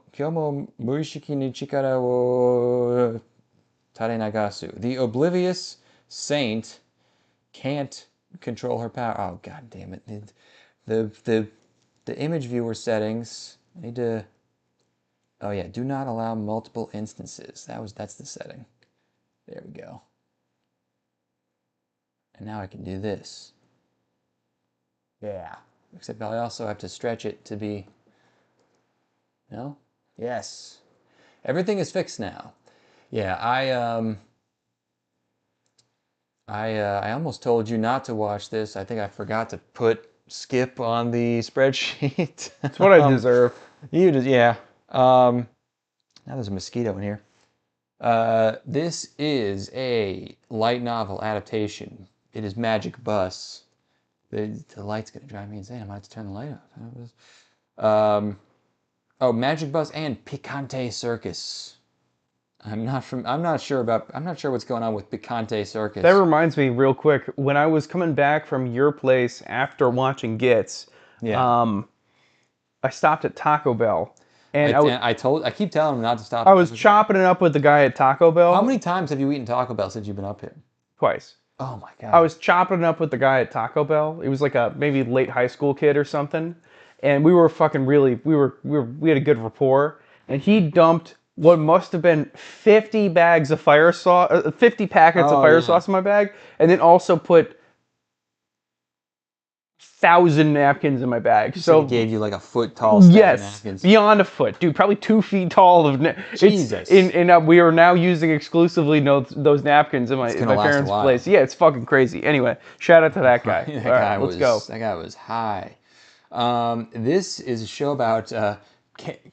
B: Muishiki ni Chikara wo Tare Nagasu. The oblivious saint can't control her power. Oh, god damn it. The image viewer settings, I need to. Oh yeah, do not allow multiple instances. That's the setting. There we go. And now I can do this. Yeah. Except I also have to stretch it to be. No? Yes. Everything is fixed now. Yeah, I almost told you not to watch this. I think I forgot to put skip on the spreadsheet.
A: That's what I deserve.
B: Yeah. Now there's a mosquito in here. This is a light novel adaptation. It is Magic Bus. The light's gonna drive me insane. I might have to turn the light off. Magic Bus and Picante Circus. I'm not sure what's going on with Picante Circus.
A: That reminds me real quick. When I was coming back from your place after watching Gits, I stopped at Taco Bell. And
B: I keep telling him not to stop.
A: I was chopping it up with the guy at Taco Bell.
B: How many times have you eaten Taco Bell since you've been up here?
A: Twice.
B: Oh my god.
A: I was chopping it up with the guy at Taco Bell. He was like a maybe late high school kid or something. and we were fucking really we had a good rapport, and he dumped what must have been 50 bags of fire sauce, 50 packets of
B: Oh
A: fire
B: yeah.
A: sauce in my bag, and then also put 1,000 napkins in my bag.
B: So
A: So
B: he gave you like a foot tall stack of
A: yes,
B: napkins.
A: beyond a foot, dude. Probably 2 feet tall of.
B: Jesus.
A: We are now using exclusively those napkins in
B: It's
A: my
B: gonna last a
A: parents'
B: while.
A: place. Yeah, it's fucking crazy. Anyway, shout out to that guy.
B: That
A: All right,
B: guy
A: let's
B: was
A: go.
B: that guy was high. This is a show about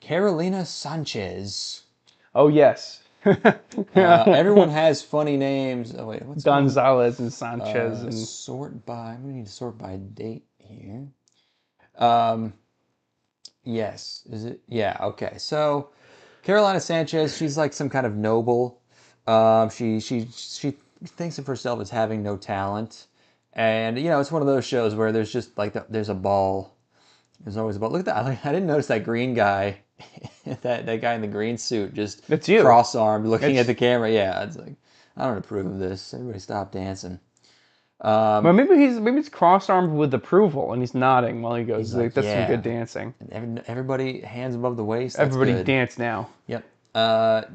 B: Carolina Sanchez.
A: Oh yes.
B: Everyone has funny names. Oh wait, what's going on?
A: Gonzalez and Sanchez and
B: Sort by. We need to sort by date here. Um, yes. Is it? Yeah. Okay. So, Carolina Sanchez. She's like some kind of noble. She thinks of herself as having no talent, and it's one of those shows where there's just like there's a ball. There's always a ball. Look at that. I didn't notice that green guy. that guy in the green suit just
A: It's you.
B: cross-armed looking
A: It's-
B: at the camera. Yeah, it's like I don't approve of this. Everybody stop dancing.
A: Well, maybe it's cross-armed with approval, and he's nodding while he goes.
B: He's like,
A: That's some
B: yeah.
A: good dancing.
B: Everybody hands above the waist. That's
A: Everybody
B: good.
A: dance now.
B: Yep.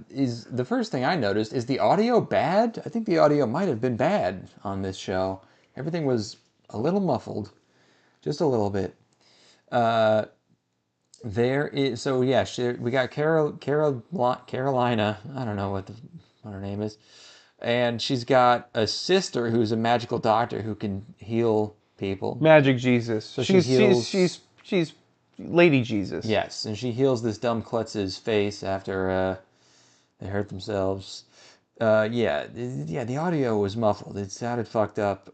B: Is the first thing I noticed is the audio bad? I think the audio might have been bad on this show. Everything was a little muffled, just a little bit. There is we got Carolina. I don't know what her name is, and she's got a sister who's a magical doctor who can heal people.
A: Magic Jesus. So she's Lady Jesus.
B: Yes, and she heals this dumb klutz's face after they hurt themselves. The audio was muffled. It sounded fucked up.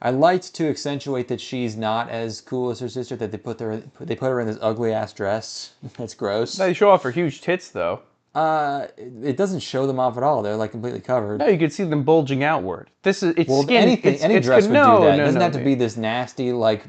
B: I liked to accentuate that she's not as cool as her sister. That they put her in this ugly ass dress. That's gross.
A: They show off her huge tits though.
B: It doesn't show them off at all. They're like completely covered.
A: No, you can see them bulging outward. It's skin.
B: Any dress would do that. It doesn't have to
A: no.
B: be this nasty like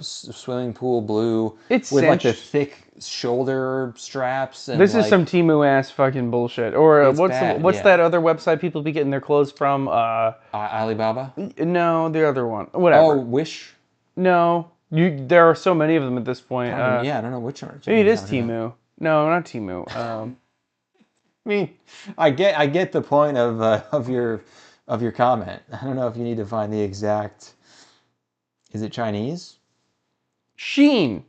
B: swimming pool blue
A: It's
B: with like the
A: cinched.
B: thick shoulder straps. And
A: This is some Temu ass fucking bullshit. Or
B: It's bad,
A: what's
B: yeah.
A: that other website people be getting their clothes from?
B: Alibaba.
A: No, the other one. Whatever.
B: Oh, Wish.
A: No, there are so many of them at this point.
B: I don't know which one.
A: Maybe it is Temu. No, not Temu.
B: I mean, I get the point of your comment. I don't know if you need to find the exact. Is it Chinese?
A: Sheen.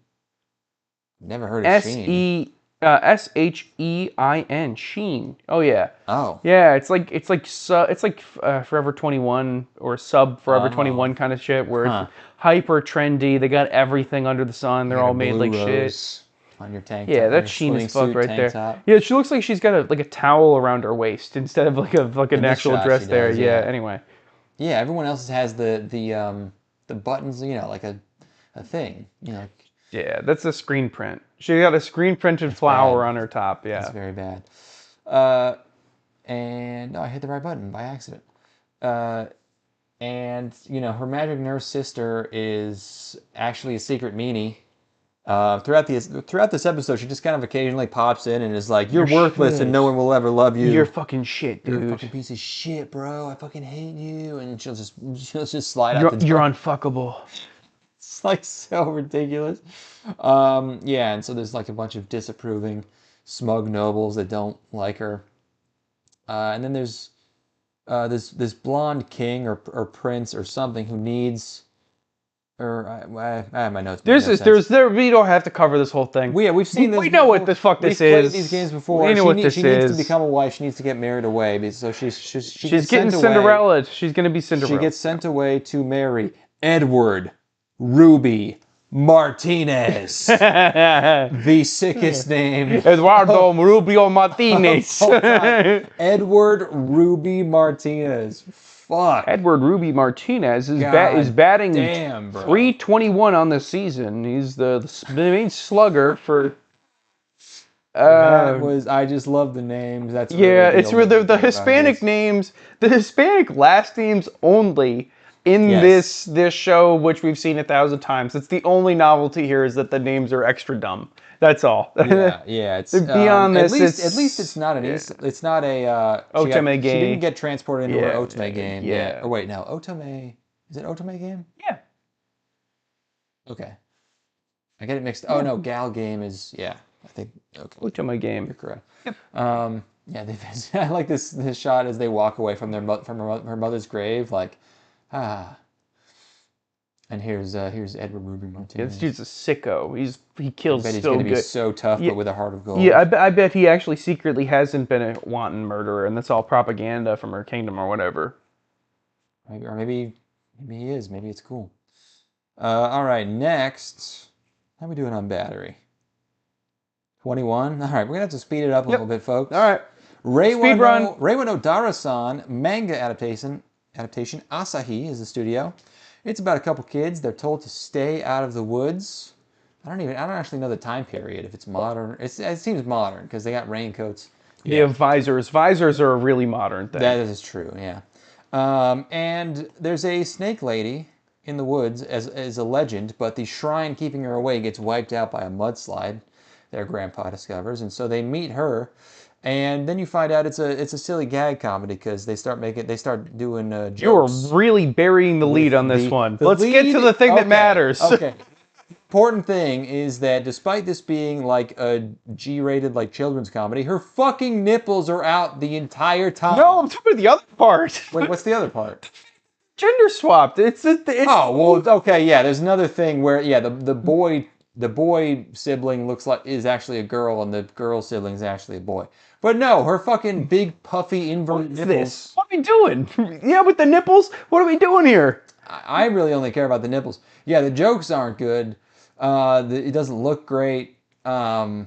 B: Never heard of Sheen.
A: Shein. Sheen. Oh yeah.
B: Oh.
A: Yeah, it's like Forever 21 or sub Forever 21 kind of shit where it's hyper trendy. They got everything under the sun. They're all made like shit.
B: On your tank.
A: Yeah,
B: top,
A: that's Sheen as fuck right there.
B: Top.
A: Yeah, she looks like she's got a towel around her waist instead of like an actual
B: shot
A: dress
B: she
A: there.
B: does,
A: Yeah.
B: yeah.
A: Anyway.
B: Yeah, everyone else has the buttons. Like a thing.
A: Yeah, that's a screen print. She got a screen printed flower on her top. Yeah.
B: That's very bad. And I hit the right button by accident. And her magic nurse sister is actually a secret meanie. Throughout this episode, she just kind of occasionally pops in and is like, "You're worthless, and no one will ever love you.
A: You're fucking shit, dude.
B: You're a fucking piece of shit, bro. I fucking hate you." And she'll just slide out the door.
A: You're unfuckable.
B: It's like so ridiculous. And so there's like a bunch of disapproving, smug nobles that don't like her. And then there's this blonde king or prince or something who needs. I have my notes.
A: We don't have to cover this whole thing.
B: We've seen this.
A: We know what the fuck this
B: We've
A: is.
B: played these games before.
A: We know what this
B: she needs
A: is.
B: to become a wife. She needs to get married away. So she's
A: getting Cinderella. She's gonna be Cinderella.
B: She gets sent away to marry Edward Ruby Martinez, the sickest name.
A: Eduardo Rubio Martinez.
B: Edward Ruby Martinez. Fuck.
A: Edward Ruby Martinez is batting
B: damn, bro.
A: 321 on this season. He's the main slugger for.
B: I just love the names. That's
A: it's where the Hispanic names, the Hispanic last names only in this show, which we've seen 1,000 times. It's the only novelty here is that the names are extra dumb. That's all.
B: Yeah. It's
A: beyond this.
B: At least it's not it's not a
A: Otome game.
B: She didn't get transported into an Otome game.
A: Yeah.
B: Oh wait, no. Otome. Is it Otome game?
A: Yeah.
B: Okay. I get it mixed. Oh no, Gal Game is yeah. I think okay.
A: Otome game.
B: You're correct. Yeah, I like this shot as they walk away from her mother's grave, like ah. And here's Edward Ruby
A: Yeah, this
B: Martinez.
A: dude's a sicko. He
B: I
A: kills
B: bet he's
A: so
B: gonna be
A: good.
B: so tough,
A: Yeah,
B: but with a heart of gold.
A: yeah. I bet he actually secretly hasn't been a wanton murderer, and that's all propaganda from her kingdom or whatever.
B: Maybe he is. Maybe it's cool. All right, next. How are we doing on battery? 21. All right, we're gonna have to speed it up a little bit, folks.
A: All right.
B: Reiwa
A: Speed run.
B: no, Reiwa no Dara-san manga adaptation. Asahi is the studio. It's about a couple kids. They're told to stay out of the woods. I don't actually know the time period. If it's modern, it seems modern because they got raincoats.
A: They have visors. Visors are a really modern thing.
B: That is true. Yeah. And there's a snake lady in the woods as a legend, but the shrine keeping her away gets wiped out by a mudslide. Their grandpa discovers, and so they meet her. And then you find out it's a silly gag comedy because they start doing jokes.
A: You're really burying the lead on this one. Let's get to the thing that matters.
B: Okay. Important thing is that despite this being like a G-rated like children's comedy, her fucking nipples are out the entire time.
A: No, I'm talking about the other part.
B: Wait, what's the other part?
A: Gender swapped. It's
B: Oh well, okay, yeah. There's another thing where the boy sibling is actually a girl, and the girl sibling is actually a boy. But no, her fucking big puffy inverted nipples.
A: This? What are we doing? Yeah, with the nipples? What are we doing here?
B: I really only care about the nipples. Yeah, the jokes aren't good. It doesn't look great. But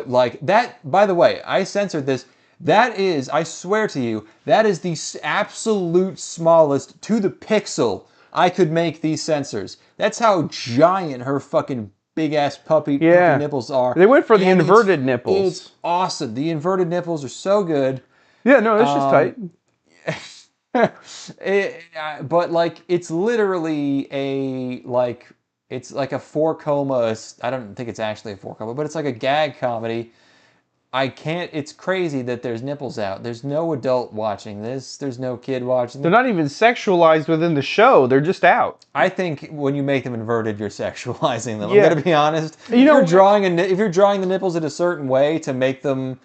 B: like that, by the way, I censored this. That is, I swear to you, that is the absolute smallest to the pixel I could make these sensors. That's how giant her fucking big ass puppy nipples are.
A: They went for the inverted nipples.
B: It's awesome. The inverted nipples are so good.
A: Yeah, no, it's just
B: tight. But like, it's literally it's like a 4-coma. I don't think it's actually a 4-coma, but it's like a gag comedy. It's crazy that there's nipples out. There's no adult watching this. There's no kid watching this.
A: They're not even sexualized within the show. They're just out.
B: I think when you make them inverted, you're sexualizing them. Yeah. I'm gonna be honest.
A: If you're
B: drawing the nipples in a certain way to make them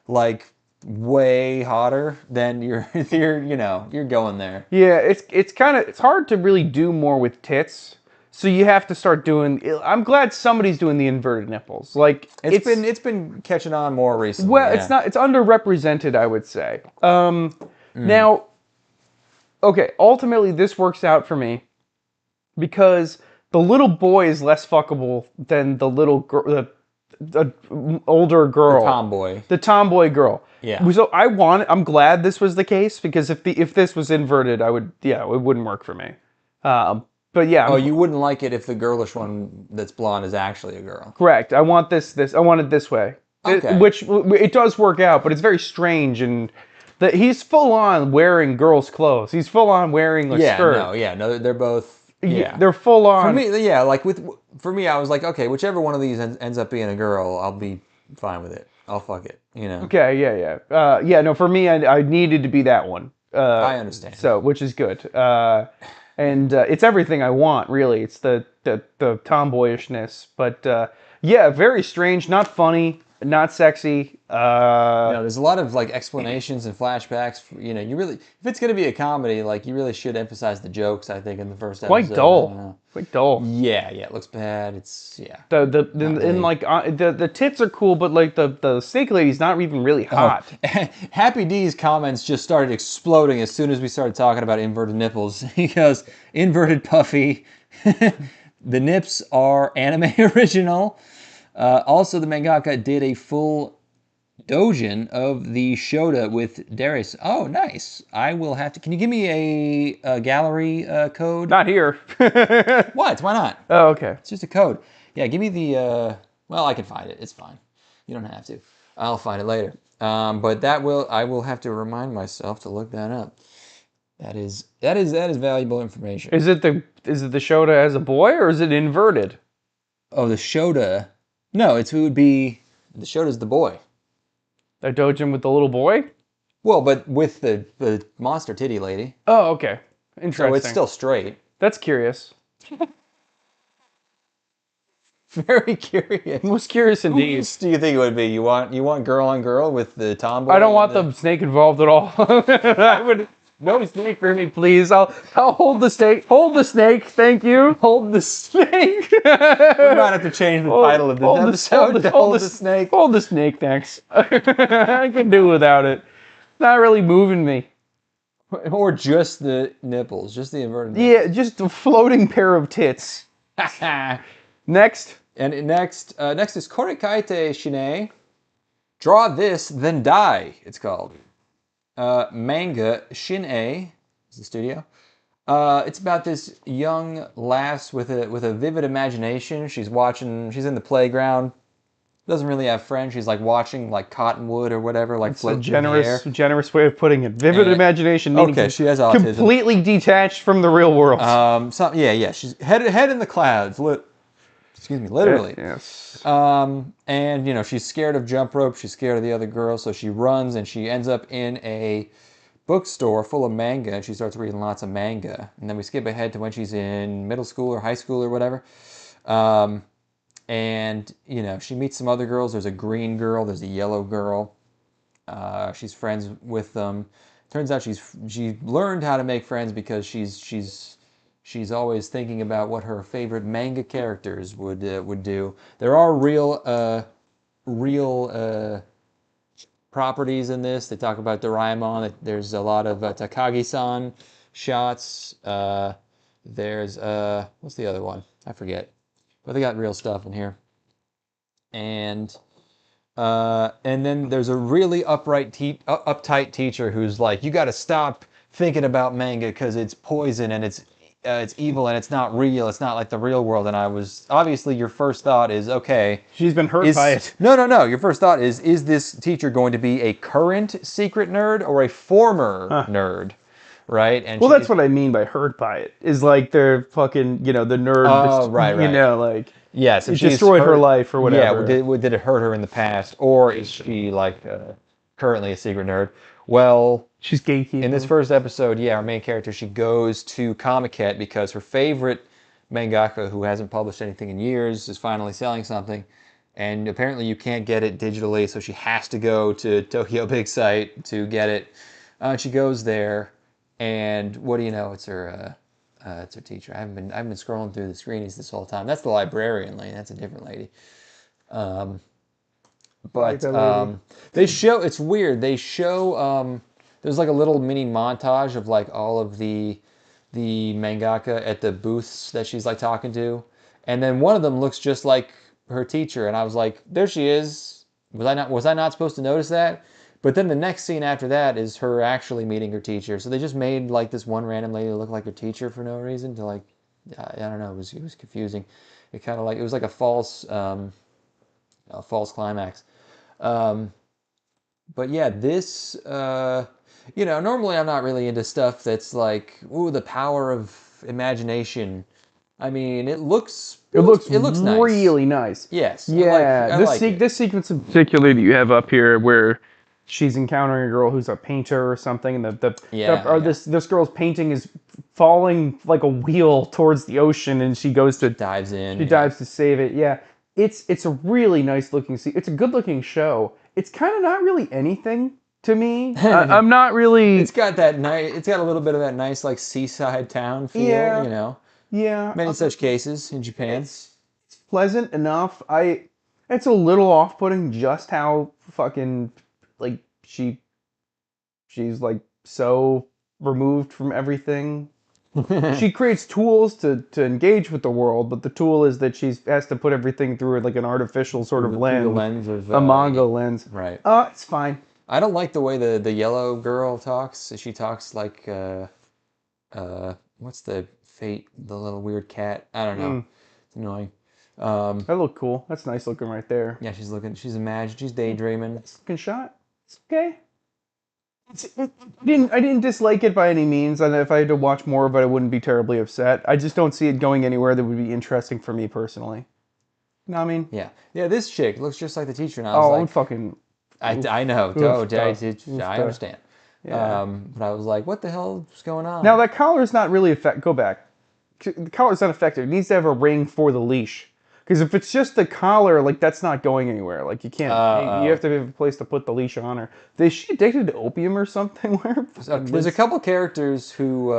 B: like way hotter, then you're going there.
A: Yeah, it's hard to really do more with tits. So you have to start doing. I'm glad somebody's doing the inverted nipples. Like
B: it's been catching on more recently.
A: Well, yeah. It's underrepresented, I would say. Now, okay, ultimately this works out for me because the little boy is less fuckable than the little girl, the older girl, the tomboy girl.
B: Yeah.
A: So I'm glad this was the case because if this was inverted, it wouldn't work for me. But yeah.
B: You wouldn't like it if the girlish one that's blonde is actually a girl.
A: Correct. I want I want it this way.
B: Okay.
A: Which it does work out, but it's very strange and he's full on wearing girls' clothes. He's full on wearing a skirt.
B: No, they're both. Yeah,
A: they're full on.
B: For me, yeah, for me, I was like, okay, whichever one of these ends up being a girl, I'll be fine with it. I'll fuck it.
A: Okay. Yeah. No, for me, I needed to be that one.
B: I understand.
A: So, which is good. And it's everything I want, really. It's the tomboyishness, but yeah, very strange, not funny, not sexy.
B: There's a lot of like explanations and flashbacks. You really, if it's gonna be a comedy, like you really should emphasize the jokes. I think in the first episode.
A: Quite dull.
B: Yeah, it looks bad. It's
A: the tits are cool, but like the snake lady's not even really hot.
B: Oh. Happy D's comments just started exploding as soon as we started talking about inverted nipples. He goes, inverted puffy. The nips are anime original. Also, the mangaka did a full doujin of the Shota with Darius. Oh, nice. I will have to... Can you give me a gallery code?
A: Not here.
B: What? Why not?
A: Oh, okay.
B: It's just a code. Yeah, give me the... well, I can find it. It's fine. You don't have to. I'll find it later. But I will have to remind myself to look that up. That is valuable information.
A: Is it the Shota as a boy, or is it inverted?
B: Oh, the Shota... No, it would be... The Shota's the boy.
A: A doujin with the little boy?
B: Well, but with the monster titty lady.
A: Oh, okay. Interesting.
B: So it's still straight.
A: That's curious.
B: Very curious.
A: Most curious indeed.
B: Who do you think it would be? You want girl on girl with the tomboy?
A: I don't want the snake involved at all. I would no snake for me, please. I'll hold the snake. Hold the snake. Thank you.
B: Hold the snake. We might have to change the title of this episode. Hold the snake.
A: Hold the snake. Thanks. I can do without it. Not really moving me.
B: Or just the nipples, just the inverted
A: nipples. Yeah, just a floating pair of tits. Next.
B: And next is Kaite Shine. Draw This, Then Die, it's called. Manga Shine is the studio. It's about this young lass with a vivid imagination. She's in the playground. Doesn't really have friends. She's like watching like Cottonwood or whatever, like
A: it's a generous way of putting it. Vivid imagination.
B: Okay, she has autism.
A: Completely detached from the real world.
B: She's head in the clouds. Literally.
A: Yes.
B: And you know, she's scared of jump rope. She's scared of the other girls, so she runs and she ends up in a bookstore full of manga, and she starts reading lots of manga. And then we skip ahead to when she's in middle school or high school or whatever. And, you know, she meets some other girls. There's a green girl. There's a yellow girl. She's friends with them. Turns out she learned how to make friends because she's always thinking about what her favorite manga characters would do. There are real properties in this. They talk about Doraemon. There's a lot of Takagi-san shots. There's what's the other one? I forget. But they got real stuff in here. And then there's a really uptight teacher who's like, you got to stop thinking about manga because it's poison and it's evil and it's not real. It's not like the real world. And obviously your first thought is, okay.
A: She's been hurt by it.
B: No. Your first thought is this teacher going to be a current secret nerd or a former nerd? Right? And
A: that's what I mean by hurt by it. Is like they're fucking, you know, the nerd.
B: Oh, right.
A: You know, like.
B: Yes.
A: It destroyed her life or whatever.
B: Yeah, did it hurt her in the past? Or is she, like, currently a secret nerd? Well,
A: she's gatekeeping.
B: In this first episode, our main character, she goes to Comiket because her favorite mangaka, who hasn't published anything in years, is finally selling something. And apparently you can't get it digitally, so she has to go to Tokyo Big Sight to get it. She goes there. And what do you know? It's her teacher. I've been scrolling through the screenies this whole time. That's the librarian lady. That's a different lady. They show. It's weird. They show. There's like a little mini montage of like all of the mangaka at the booths that she's like talking to, and then one of them looks just like her teacher, and I was like, there she is. Was I not supposed to notice that? But then the next scene after that is her actually meeting her teacher. So they just made like this one random lady look like her teacher for no reason to like, I don't know, it was confusing. It kind of like, it was like a false climax. But yeah, this, you know, normally I'm not really into stuff that's like, ooh, the power of imagination. I mean, it looks nice.
A: Really nice.
B: Yes.
A: Yeah. This sequence in particular that you have up here where she's encountering a girl who's a painter or something, and this girl's painting is falling like a wheel towards the ocean, and she dives to save it. Yeah, it's a really nice looking scene. It's a good looking show. It's kind of not really anything to me. I'm not really.
B: It's got that nice. It's got a little bit of that nice like seaside town feel.
A: Yeah.
B: You know.
A: Yeah.
B: Many such cases in Japan.
A: It's pleasant enough. It's a little off-putting just how fucking. Like she's like so removed from everything. She creates tools to engage with the world, but the tool is that she has to put everything through like an artificial sort of lens, a manga lens.
B: Right.
A: It's fine.
B: I don't like the way the yellow girl talks. She talks like what's the little weird cat? I don't know. It's annoying.
A: That looked cool. That's nice looking right there.
B: Yeah, she's imagining, she's daydreaming.
A: Nice looking shot. It's okay. I didn't dislike it by any means, and if I had to watch more of it, I wouldn't be terribly upset. I just don't see it going anywhere that would be interesting for me personally. You know what I mean?
B: Yeah. Yeah, this chick looks just like the teacher, and I was
A: I'm fucking...
B: I know. I understand. Yeah. But I was like, what the hell is going on?
A: Now, that collar's not really go back. The collar's not effective. It needs to have a ring for the leash. Because if it's just the collar, like that's not going anywhere. Like you can't. You have
B: Oh.
A: to have a place to put the leash on her. Is she addicted to opium or something? Where
B: So there's a couple characters who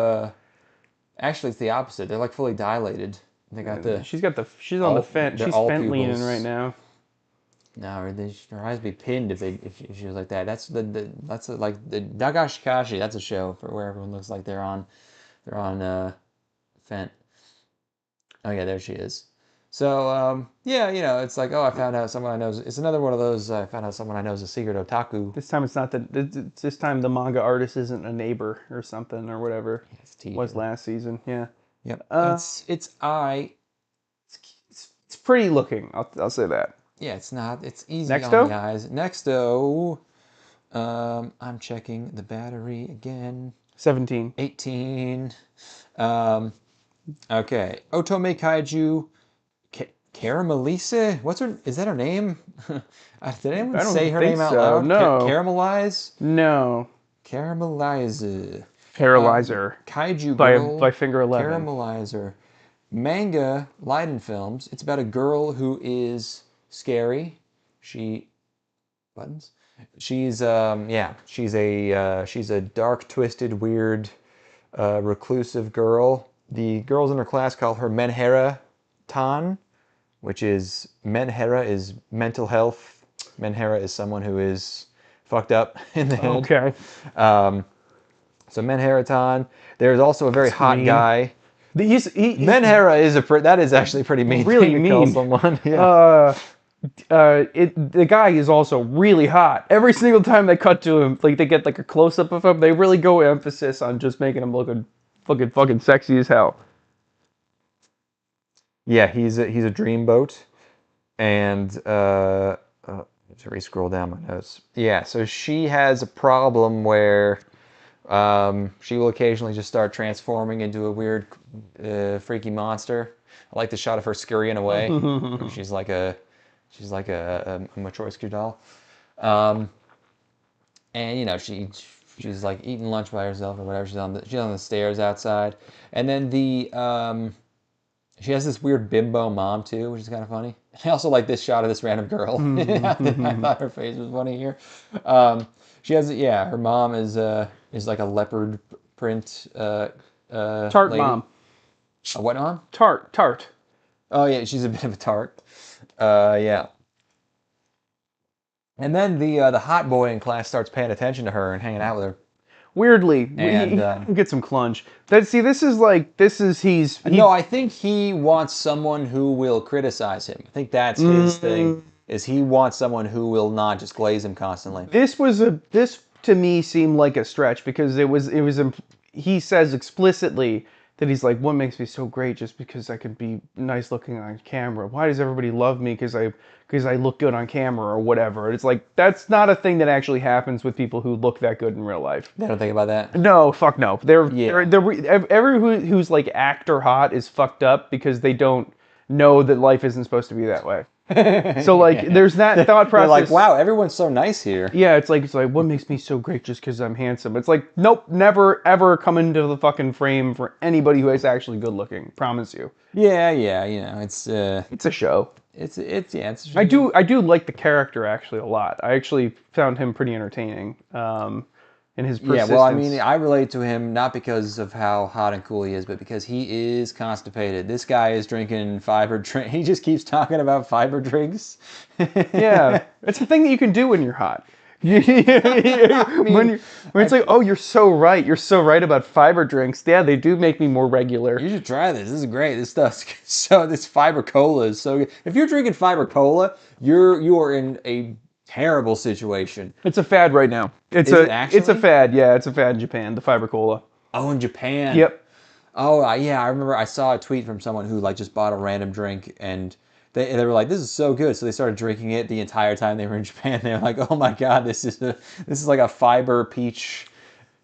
B: actually it's the opposite. They're like fully dilated. They got the
A: she's on the fent.
B: they're
A: She's
B: all
A: fent leaning
B: pupils.
A: right now.
B: No, her eyes be pinned if she was like that. That's like the Nagashikashi. That's a show for where everyone looks like they're on Fent. Oh yeah, there she is. So yeah, it's like, oh, I found out someone I know. It's another one of those. I found out someone I know is a secret otaku.
A: This time it's not this time the manga artist isn't a neighbor or something or whatever.
B: It's
A: Was last season. Yeah.
B: Yep. It's
A: It's pretty looking. I'll say that.
B: Yeah, it's not. It's easy
A: Nexto?
B: on the eyes. Nexto. I'm checking the battery again.
A: 17.
B: 18. Okay. Otome Kaijuu. Caramelise? Is that her name? Did anyone
A: I don't
B: say her
A: think
B: name out
A: so,
B: loud?
A: no.
B: Caramelize?
A: No.
B: Caramelise.
A: Paralyzer.
B: Kaiju girl.
A: By Finger 11.
B: Caramelizer. Manga, Leiden Films. It's about a girl who is scary. Buttons. She's she's a dark, twisted, weird, reclusive girl. The girls in her class call her Menhera Tan, which is Menhera is mental health. Menhera is someone who is fucked up in the head.
A: Okay.
B: So Menhera Tan. There's also a very hot
A: mean.
B: guy.
A: Menhera
B: that is actually pretty mean.
A: Really
B: thing to call
A: mean.
B: someone. Yeah.
A: The guy is also really hot. Every single time they cut to him, like they get like a close up of him, they really go emphasis on just making him look fucking sexy as hell.
B: Yeah, he's a dreamboat, and to re-scroll down my notes. Yeah, so she has a problem where she will occasionally just start transforming into a weird, freaky monster. I like the shot of her scurrying away. She's like a Matryoshka doll. And she's like eating lunch by herself or whatever. She's on the stairs outside, and then she has this weird bimbo mom too, which is kind of funny. I also like this shot of this random girl. I thought her face was funny here. She has her mom is like a leopard print
A: Tart
B: lady.
A: mom.
B: A what mom?
A: Tart.
B: Oh yeah, she's a bit of a tart. Yeah. And then the hot boy in class starts paying attention to her and hanging out with her.
A: Weirdly,
B: And,
A: he can get some clunge. He's
B: No, I think he wants someone who will criticize him. I think that's his thing. Is he wants someone who will not just glaze him constantly.
A: This to me seemed like a stretch because he says explicitly that he's like, what makes me so great just because I could be nice looking on camera? Why does everybody love me because I look good on camera or whatever? It's like, that's not a thing that actually happens with people who look that good in real life.
B: They don't think about that?
A: No, fuck no. Everyone who's like actor hot is fucked up because they don't know that life isn't supposed to be that way. So like, there's that thought process.
B: They're like, wow, everyone's so nice here.
A: Yeah, it's like what makes me so great just because I'm handsome? It's like, nope, never ever come into the fucking frame for anybody who is actually good looking. Promise you.
B: Yeah, it's
A: a show.
B: It's a show.
A: I do like the character actually a lot. I actually found him pretty entertaining. In his persistence.
B: Yeah, well, I mean, I relate to him not because of how hot and cool he is, but because he is constipated. This guy is drinking fiber drink. He just keeps talking about fiber drinks.
A: Yeah, it's a thing that you can do when you're hot. When it's like, oh, you're so right about fiber drinks. Yeah, they do make me more regular.
B: You should try this. This is great. This stuff's this fiber cola is so good. If you're drinking fiber cola, you are in a terrible situation.
A: It's a fad right now. It's a fad. Yeah, it's a fad in Japan. The fiber cola.
B: Oh, in Japan.
A: Yep.
B: Oh, yeah. I remember I saw a tweet from someone who like just bought a random drink and they were like, "This is so good." So they started drinking it the entire time they were in Japan. They were like, "Oh my god, this is like a fiber peach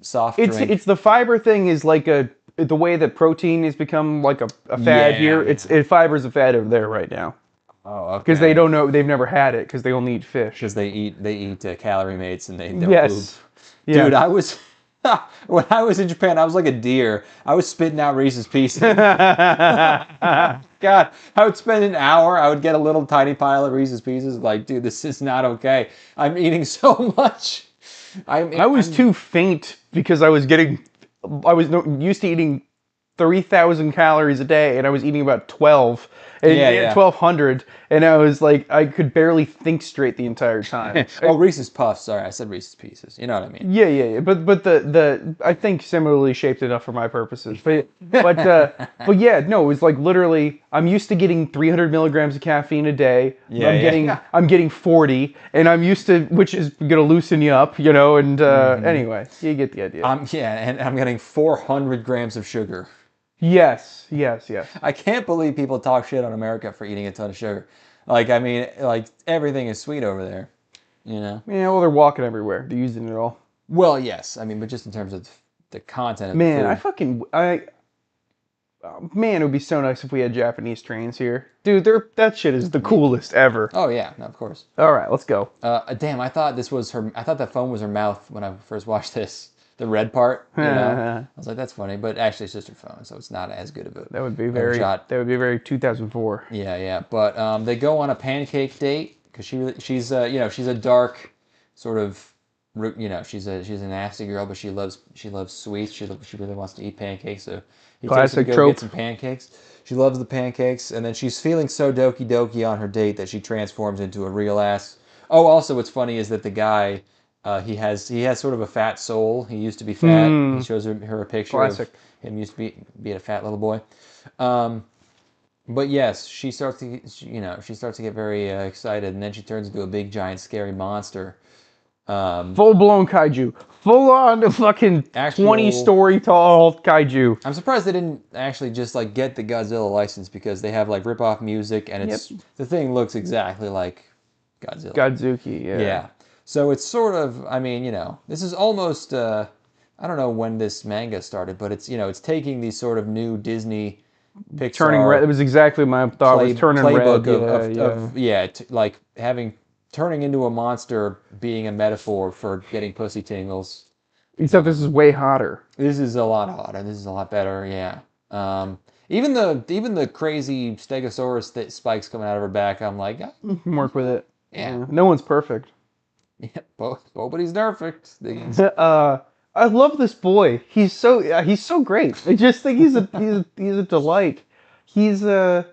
B: soft drink."
A: It's the fiber thing is like the way that protein has become like a fad here. Fiber's a fad over there right now.
B: Oh, okay.
A: Because they don't know, they've never had it because they only eat fish.
B: Because they eat Calorie Mates and they don't
A: yes.
B: poop. Dude, I was When I was in Japan, I was like a deer. I was spitting out Reese's Pieces. God, I would spend an hour. I would get a little tiny pile of Reese's Pieces. Like, dude, this is not okay. I'm eating so much.
A: I was too faint because I was used to eating 3,000 calories a day, and I was eating about 12, and
B: Yeah.
A: 1,200, and I was like, I could barely think straight the entire time.
B: Oh, Reese's Puffs. Sorry, I said Reese's Pieces. You know what I mean?
A: Yeah. But the I think similarly shaped enough for my purposes. But yeah, no, it was like literally I'm used to getting 300 milligrams of caffeine a day. I'm getting 40, and I'm used to, which is gonna loosen you up, you know. And anyway, you get the idea.
B: And I'm getting 400 grams of sugar.
A: Yes.
B: I can't believe people talk shit on America for eating a ton of sugar. Like, I mean, like everything is sweet over there, you know?
A: Yeah, well, they're walking everywhere. They're using it all.
B: Well, yes. I mean, but just in terms of the content of
A: Man,
B: the food.
A: Man, it would be so nice if we had Japanese trains here. Dude, that shit is the coolest ever.
B: Oh, yeah. No, of course.
A: All right, let's go.
B: Damn, I thought that phone was her mouth when I first watched this. The red part, you know? I was like, that's funny. But actually, it's just her phone, so it's not as good of a
A: That would be very 2004.
B: Yeah. But they go on a pancake date because she's a dark sort of, you know, she's a nasty girl, but she loves sweets. She really wants to eat pancakes, so he takes her to go get some pancakes. She loves the pancakes, and then she's feeling so doki on her date that she transforms into a real ass. Oh, also, what's funny is that the guy. He has sort of a fat soul. He used to be fat. He shows her a picture of him used to be a fat little boy. But yes, she starts to get very excited, and then she turns into a big giant scary monster.
A: Full blown kaiju, full on fucking 20-story tall kaiju.
B: I'm surprised they didn't actually just like get the Godzilla license because they have like rip off music, and the thing looks exactly like Godzilla.
A: Godzuki, yeah.
B: Yeah. So it's sort of, I mean, you know, this is almost, I don't know when this manga started, but it's, you know, it's taking these sort of new Disney Pixar
A: turning red. It was exactly my thought. Was turning red.
B: Turning into a monster being a metaphor for getting pussy tingles.
A: Except this is way hotter.
B: This is a lot hotter. This is a lot better. Yeah. Even the crazy Stegosaurus spikes coming out of her back, I'm like,
A: work with it.
B: Yeah.
A: No one's perfect.
B: Yeah, nobody's perfect.
A: I love this boy. He's so great. I just think he's a delight. He's you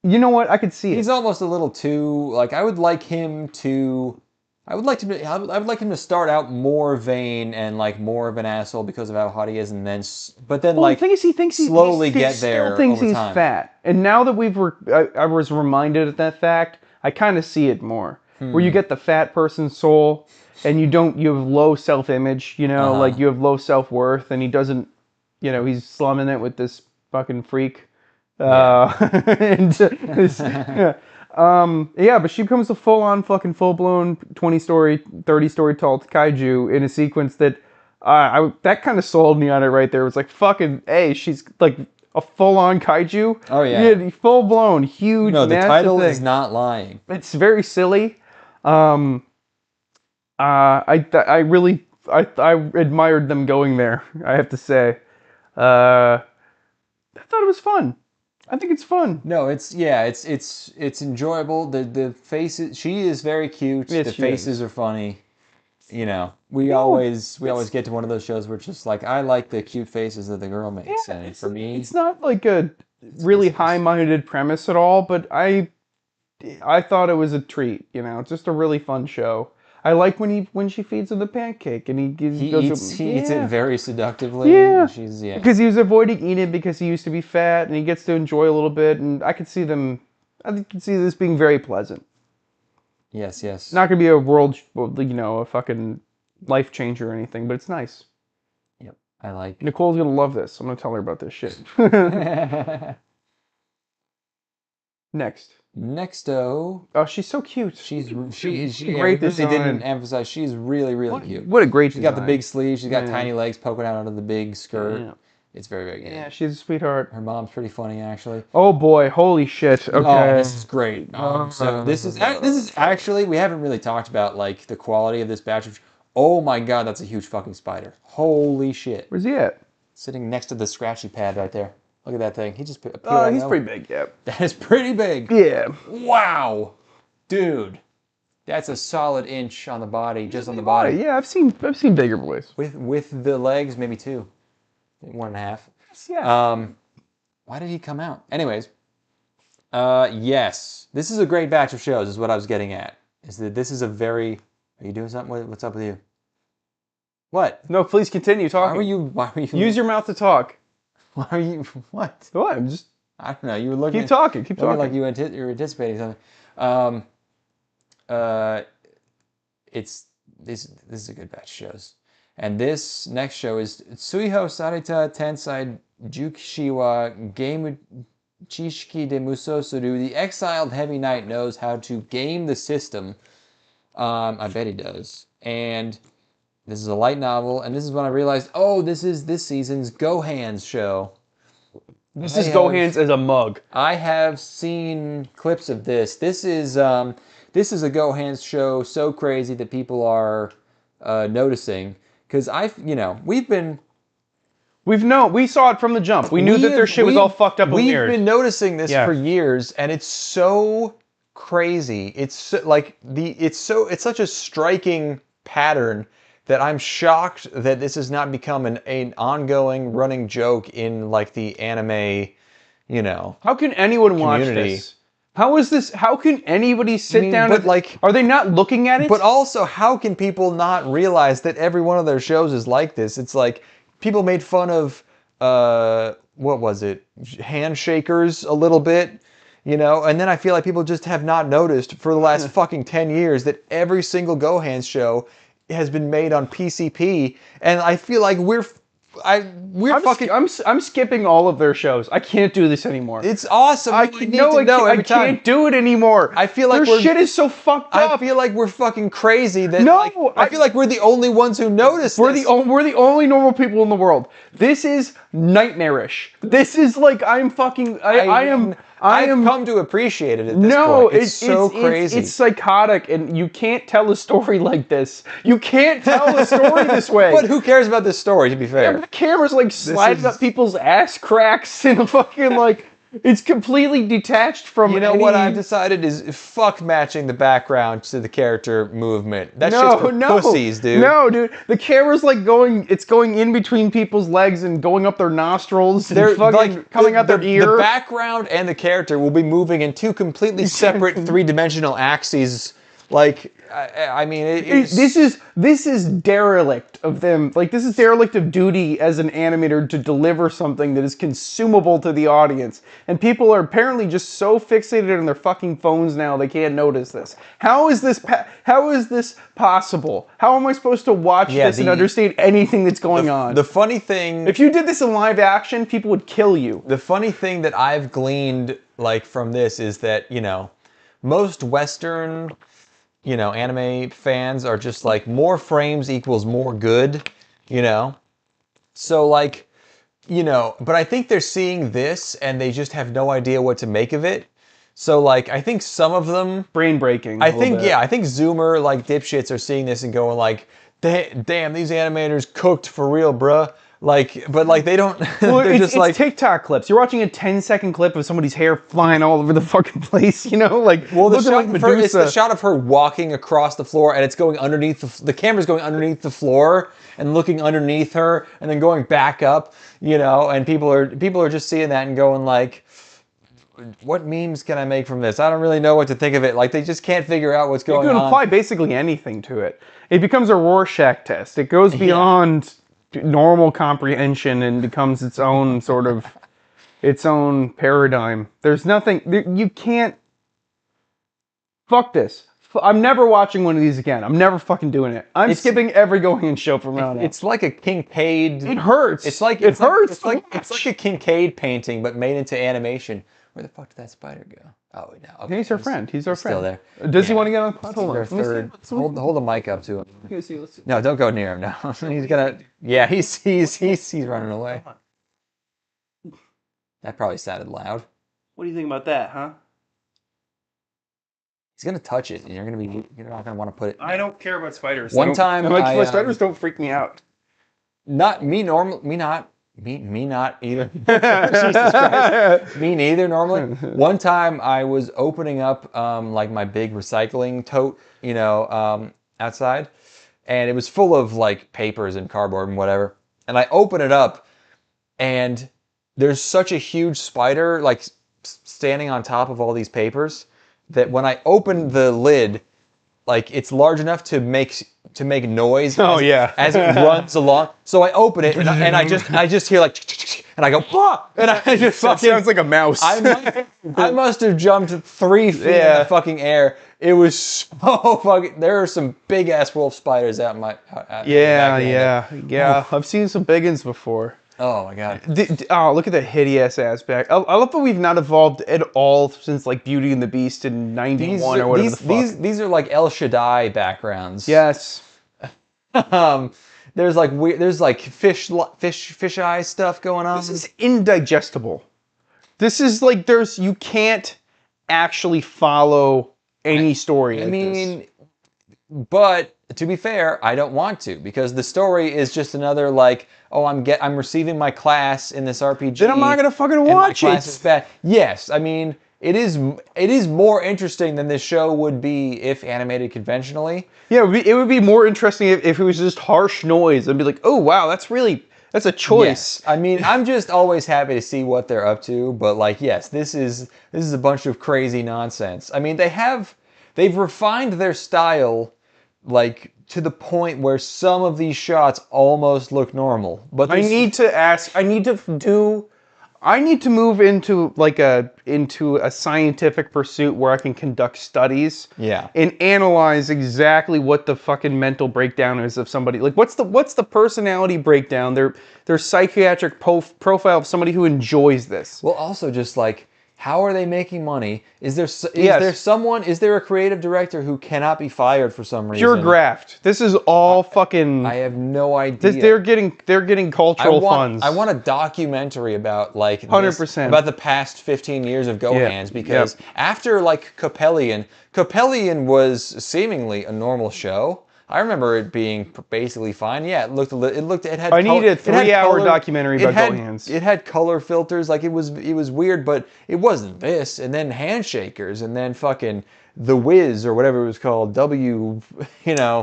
A: know what? I could see it.
B: He's almost a little too like I would like him to start out more vain and like more of an asshole because of how hot he is, and then
A: the thing is, he thinks
B: slowly
A: he
B: get there.
A: Still thinks
B: over
A: he's
B: time.
A: fat, and now that I was reminded of that fact, I kind of see it more. Where you get the fat person's soul, and you have low self-image, you know, like you have low self-worth, and he doesn't, you know, he's slumming it with this fucking freak. But she becomes a full-on fucking full-blown 20-story, 30-story tall kaiju in a sequence that that kind of sold me on it right there. It was like, fucking, hey, she's like a full-on kaiju.
B: Oh yeah,
A: full-blown, huge.
B: No, the title
A: thing.
B: Is not lying.
A: It's very silly. I admired them going there. I have to say, I thought it was fun. I think it's fun.
B: No, it's enjoyable. The faces, she is very cute.
A: Yes,
B: the faces are funny. You know, we always get to one of those shows where it's just like, I like the cute faces that the girl makes, and for me,
A: it's not like a really high-minded premise at all, but I thought it was a treat, you know. It's just a really fun show. I like when she feeds him the pancake and he eats
B: it very seductively.
A: Yeah,
B: and
A: because he was avoiding eating it because he used to be fat, and he gets to enjoy a little bit. And I could see this being very pleasant.
B: Yes.
A: Not gonna be a world, you know, a fucking life changer or anything, but it's nice.
B: Yep, I like.
A: Nicole's gonna love this. I'm gonna tell her about this shit.
B: Nexto.
A: Oh, she's so cute.
B: She's
A: great design.
B: They didn't emphasize. She's really cute.
A: What a great
B: design. She's got the big sleeves. She's got tiny legs poking out of the big skirt. Yeah. It's very, very good.
A: Yeah, she's a sweetheart.
B: Her mom's pretty funny, actually.
A: Oh boy, holy shit. Okay.
B: Oh, this is great. So this is actually, we haven't really talked about like the quality of this batch of. Oh my god, that's a huge fucking spider. Holy shit.
A: Where's he at?
B: Sitting next to the scratchy pad right there. Look at that thing. He just appeared
A: Oh,
B: out
A: he's
B: of
A: pretty
B: nowhere.
A: big, yeah.
B: That is pretty big.
A: Yeah.
B: Wow. Dude. That's a solid inch on the body, just on the body.
A: Yeah, I've seen bigger boys.
B: With the legs, maybe 2. 1.5.
A: Yeah.
B: Why did he come out? Anyways. Yes. This is a great batch of shows, is what I was getting at. Is that this is a very... Are you doing something? What's up with you? What?
A: No, please continue talking.
B: Why were you...
A: Use your mouth to talk.
B: Why are you... What?
A: What? I'm just...
B: I don't know. You were looking...
A: Keep talking. Keep talking.
B: Like you're anticipating something. This is a good batch of shows. And this next show is Tsuihou Sareta Tensei Juukishi wa Game Chishiki de Musou Suru. The exiled heavy knight knows how to game the system. I bet he does. And this is a light novel. And this is when I realized, oh, this is this season's Gohan's show.
A: This is Gohan's as a mug.
B: I have seen clips of this. This is a Gohan's show so crazy that people are noticing. Because
A: we saw it from the jump. We knew that their shit was all fucked up and weird.
B: We've been noticing this for years, and it's so crazy. It's such a striking pattern that I'm shocked that this has not become an ongoing running joke in like the anime,
A: How can anyone watch this? How is this? How can anybody sit down and are they not looking at it?
B: But also, how can people not realize that every one of their shows is like this? It's like people made fun of what was it? Handshakers a little bit, and then I feel like people just have not noticed for the last fucking 10 years that every single Gohan show has been made on PCP, and I feel like
A: I'm skipping all of their shows. I can't do this anymore.
B: It's awesome. I
A: can't do it anymore.
B: I feel like
A: their shit is so fucked up.
B: I feel like we're fucking crazy.
A: I
B: feel like we're the only ones who notice.
A: We're the only normal people in the world. This is nightmarish. This is like I'm fucking. I've
B: come to appreciate it at this point. It's so crazy.
A: It's psychotic, and you can't tell a story like this. You can't tell a story this way.
B: But who cares about this story, to be fair?
A: Yeah, the camera's like sliding up people's ass cracks and fucking it's completely detached from
B: what I've decided is fuck matching the background to the character movement. That's just for pussies, dude.
A: No, dude. The camera's going in between people's legs and going up their nostrils. They're fucking coming out their ear.
B: The background and the character will be moving in 2 completely separate 3-dimensional axes.
A: This is derelict of them. This is derelict of duty as an animator to deliver something that is consumable to the audience. And people are apparently just so fixated on their fucking phones now they can't notice this. How is this possible? How am I supposed to watch this and understand anything that's going on?
B: The funny thing,
A: if you did this in live action, people would kill you.
B: The funny thing that I've gleaned from this is that most Western anime fans are just more frames equals more good, So but I think they're seeing this and they just have no idea what to make of it. So I think some of them
A: brain breaking.
B: I think Zoomer dipshits are seeing this and going damn, these animators cooked for real, bruh. But they don't.
A: Well, it's TikTok clips. You're watching a 10-second clip of somebody's hair flying all over the fucking place.
B: Well, it's the shot of her walking across the floor, and it's going underneath the camera's going underneath the floor and looking underneath her, and then going back up. And people are just seeing that and going what memes can I make from this? I don't really know what to think of it. They just can't figure out what's going on.
A: You can apply basically anything to it. It becomes a Rorschach test. It goes beyond normal comprehension and becomes its own sort of its own paradigm. There's nothing you can't. Fuck this. I'm never watching one of these again. I'm never fucking doing it. I'm skipping every Gohan show from now on.
B: It's like a Kincaid.
A: It hurts.
B: It's like a Kincaid painting, but made into animation. Where the fuck did that spider go? Oh, no. Okay.
A: He's our friend. He's our friend.
B: Still there.
A: Does he want to get on the pod? Hold on.
B: Hold the mic up to him.
A: Let's see.
B: No, don't go near him now. He's gonna. Yeah, he's running away. That probably sounded loud.
A: What do you think about that, huh?
B: He's gonna touch it, and you're not gonna want to put it.
A: I don't care about spiders.
B: One time,
A: my spiders don't freak me out.
B: Not me normal. Me not. Me not either. Jesus Christ. Me neither normally. One time I was opening up like my big recycling tote, outside, and it was full of like papers and cardboard and whatever. And I open it up, and there's such a huge spider like standing on top of all these papers that when I open the lid, like it's large enough to make noise. As it runs along. So I open it and I just hear like, and I go, ah! And I just fucking
A: sounds like a mouse.
B: I must have jumped 3 feet in the fucking air. It was so fucking. There are some big ass wolf spiders out in my.
A: Yeah. I've seen some big ones before.
B: Oh my god.
A: Look at the hideous ass back. I love that we've not evolved at all since like Beauty and the Beast in '91 or whatever the fuck.
B: These are like El Shaddai backgrounds.
A: Yes.
B: There's like fish eye stuff going on.
A: This is indigestible. This is like you can't actually follow any story.
B: But to be fair, I don't want to, because the story is just another like, oh, I'm receiving my class in this RPG.
A: Then I'm not gonna fucking watch
B: it. Class is bad. Yes, I mean it is more interesting than this show would be if animated conventionally.
A: Yeah, it would be more interesting if it was just harsh noise and be like, oh wow, that's a choice.
B: Yes. I mean, I'm just always happy to see what they're up to, but like, yes, this is a bunch of crazy nonsense. I mean, they've refined their style like to the point where some of these shots almost look normal. But
A: I need to move into a scientific pursuit where I can conduct studies.
B: Yeah.
A: And analyze exactly what the fucking mental breakdown is of somebody. Like what's the personality breakdown, their psychiatric profile of somebody who enjoys this.
B: Well, also just like, how are they making money? Is there a creative director who cannot be fired for some reason?
A: Pure graft. This is all fucking.
B: I have no idea.
A: They're getting cultural funds.
B: I want a documentary about like
A: 100%
B: about the past 15 years of Gohans, because after like Coppelion was seemingly a normal show. I remember it being basically fine. Yeah, it had.
A: I need a 3-hour documentary about Gohans.
B: It had color filters, like it was weird, but it wasn't this. And then Handshakers, and then fucking The Wiz or whatever it was called.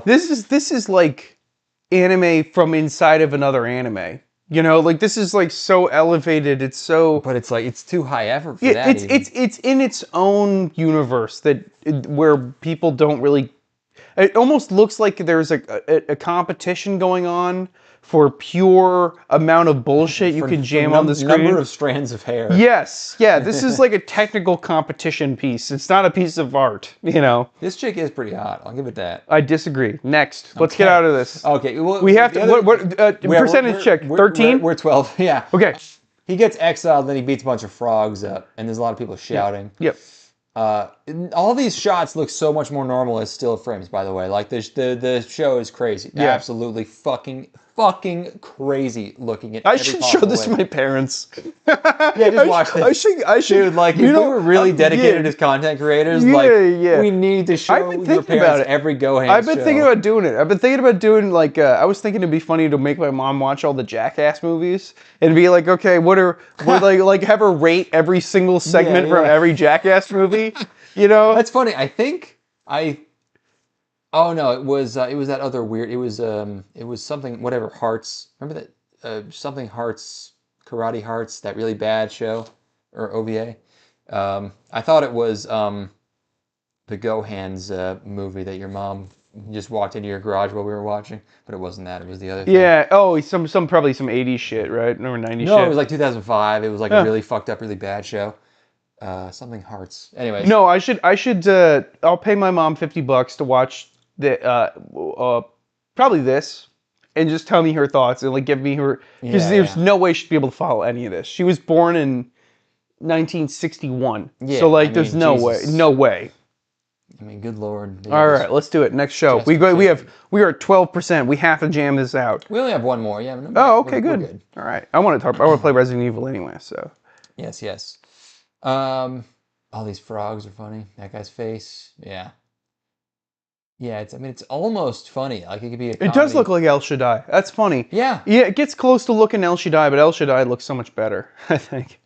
A: This is like anime from inside of another anime. Like this is like so elevated. It's so.
B: But it's like it's too high effort for that.
A: It's in its own universe where people don't really. It almost looks like there's a competition going on for pure amount of bullshit you can jam on the screen.
B: Number of strands of hair.
A: Yes. Yeah, this is like a technical competition piece. It's not a piece of art,
B: This chick is pretty hot. I'll give it that.
A: I disagree. Next. Let's get out of this.
B: Okay. Well,
A: we have to... What percentage check? 13?
B: We're 12. Yeah.
A: Okay.
B: He gets exiled, then he beats a bunch of frogs up, and there's a lot of people shouting.
A: Yep.
B: All these shots look so much more normal as still frames, by the way. Like the show is crazy.
A: Yeah.
B: Absolutely fucking crazy looking at.
A: I should show this to my parents.
B: Yeah, just watch it.
A: I should.
B: Dude, like if we were really dedicated as content creators, we need to show your parents every Gohan show.
A: I've been thinking about doing it. I've been thinking about doing like I was thinking it'd be funny to make my mom watch all the Jackass movies and be like, okay, like have her rate every single segment from every Jackass movie.
B: That's funny. Oh no, it was that other weird. It was something whatever Hearts. Remember that something Hearts, Karate Hearts, that really bad show or OVA. I thought it was the Gohans movie that your mom just walked into your garage while we were watching, but it wasn't that. It was the other thing.
A: Yeah. Oh, probably some 80s shit, right? Or 90s shit.
B: No, it was like 2005. It was like a really fucked up, really bad show. Something Hearts. Anyway.
A: No, I should. I'll pay my mom $50 to watch probably this, and just tell me her thoughts and like give me her, because there's no way she'd be able to follow any of this. She was born in 1961, so like there's no way.
B: I mean, good lord.
A: All right, let's do it. Next show. We are at 12%. We have to jam this out.
B: We only have one more. Yeah.
A: Okay, good. All right. I want to play Resident Evil anyway. So.
B: Yes. All these frogs are funny. That guy's face. Yeah. Yeah, I mean, it's almost funny. Like, it could be a
A: It does
B: comedy.
A: look like El Shaddai. That's funny.
B: Yeah.
A: Yeah, it gets close to looking El Shaddai, but El Shaddai looks so much better, I think.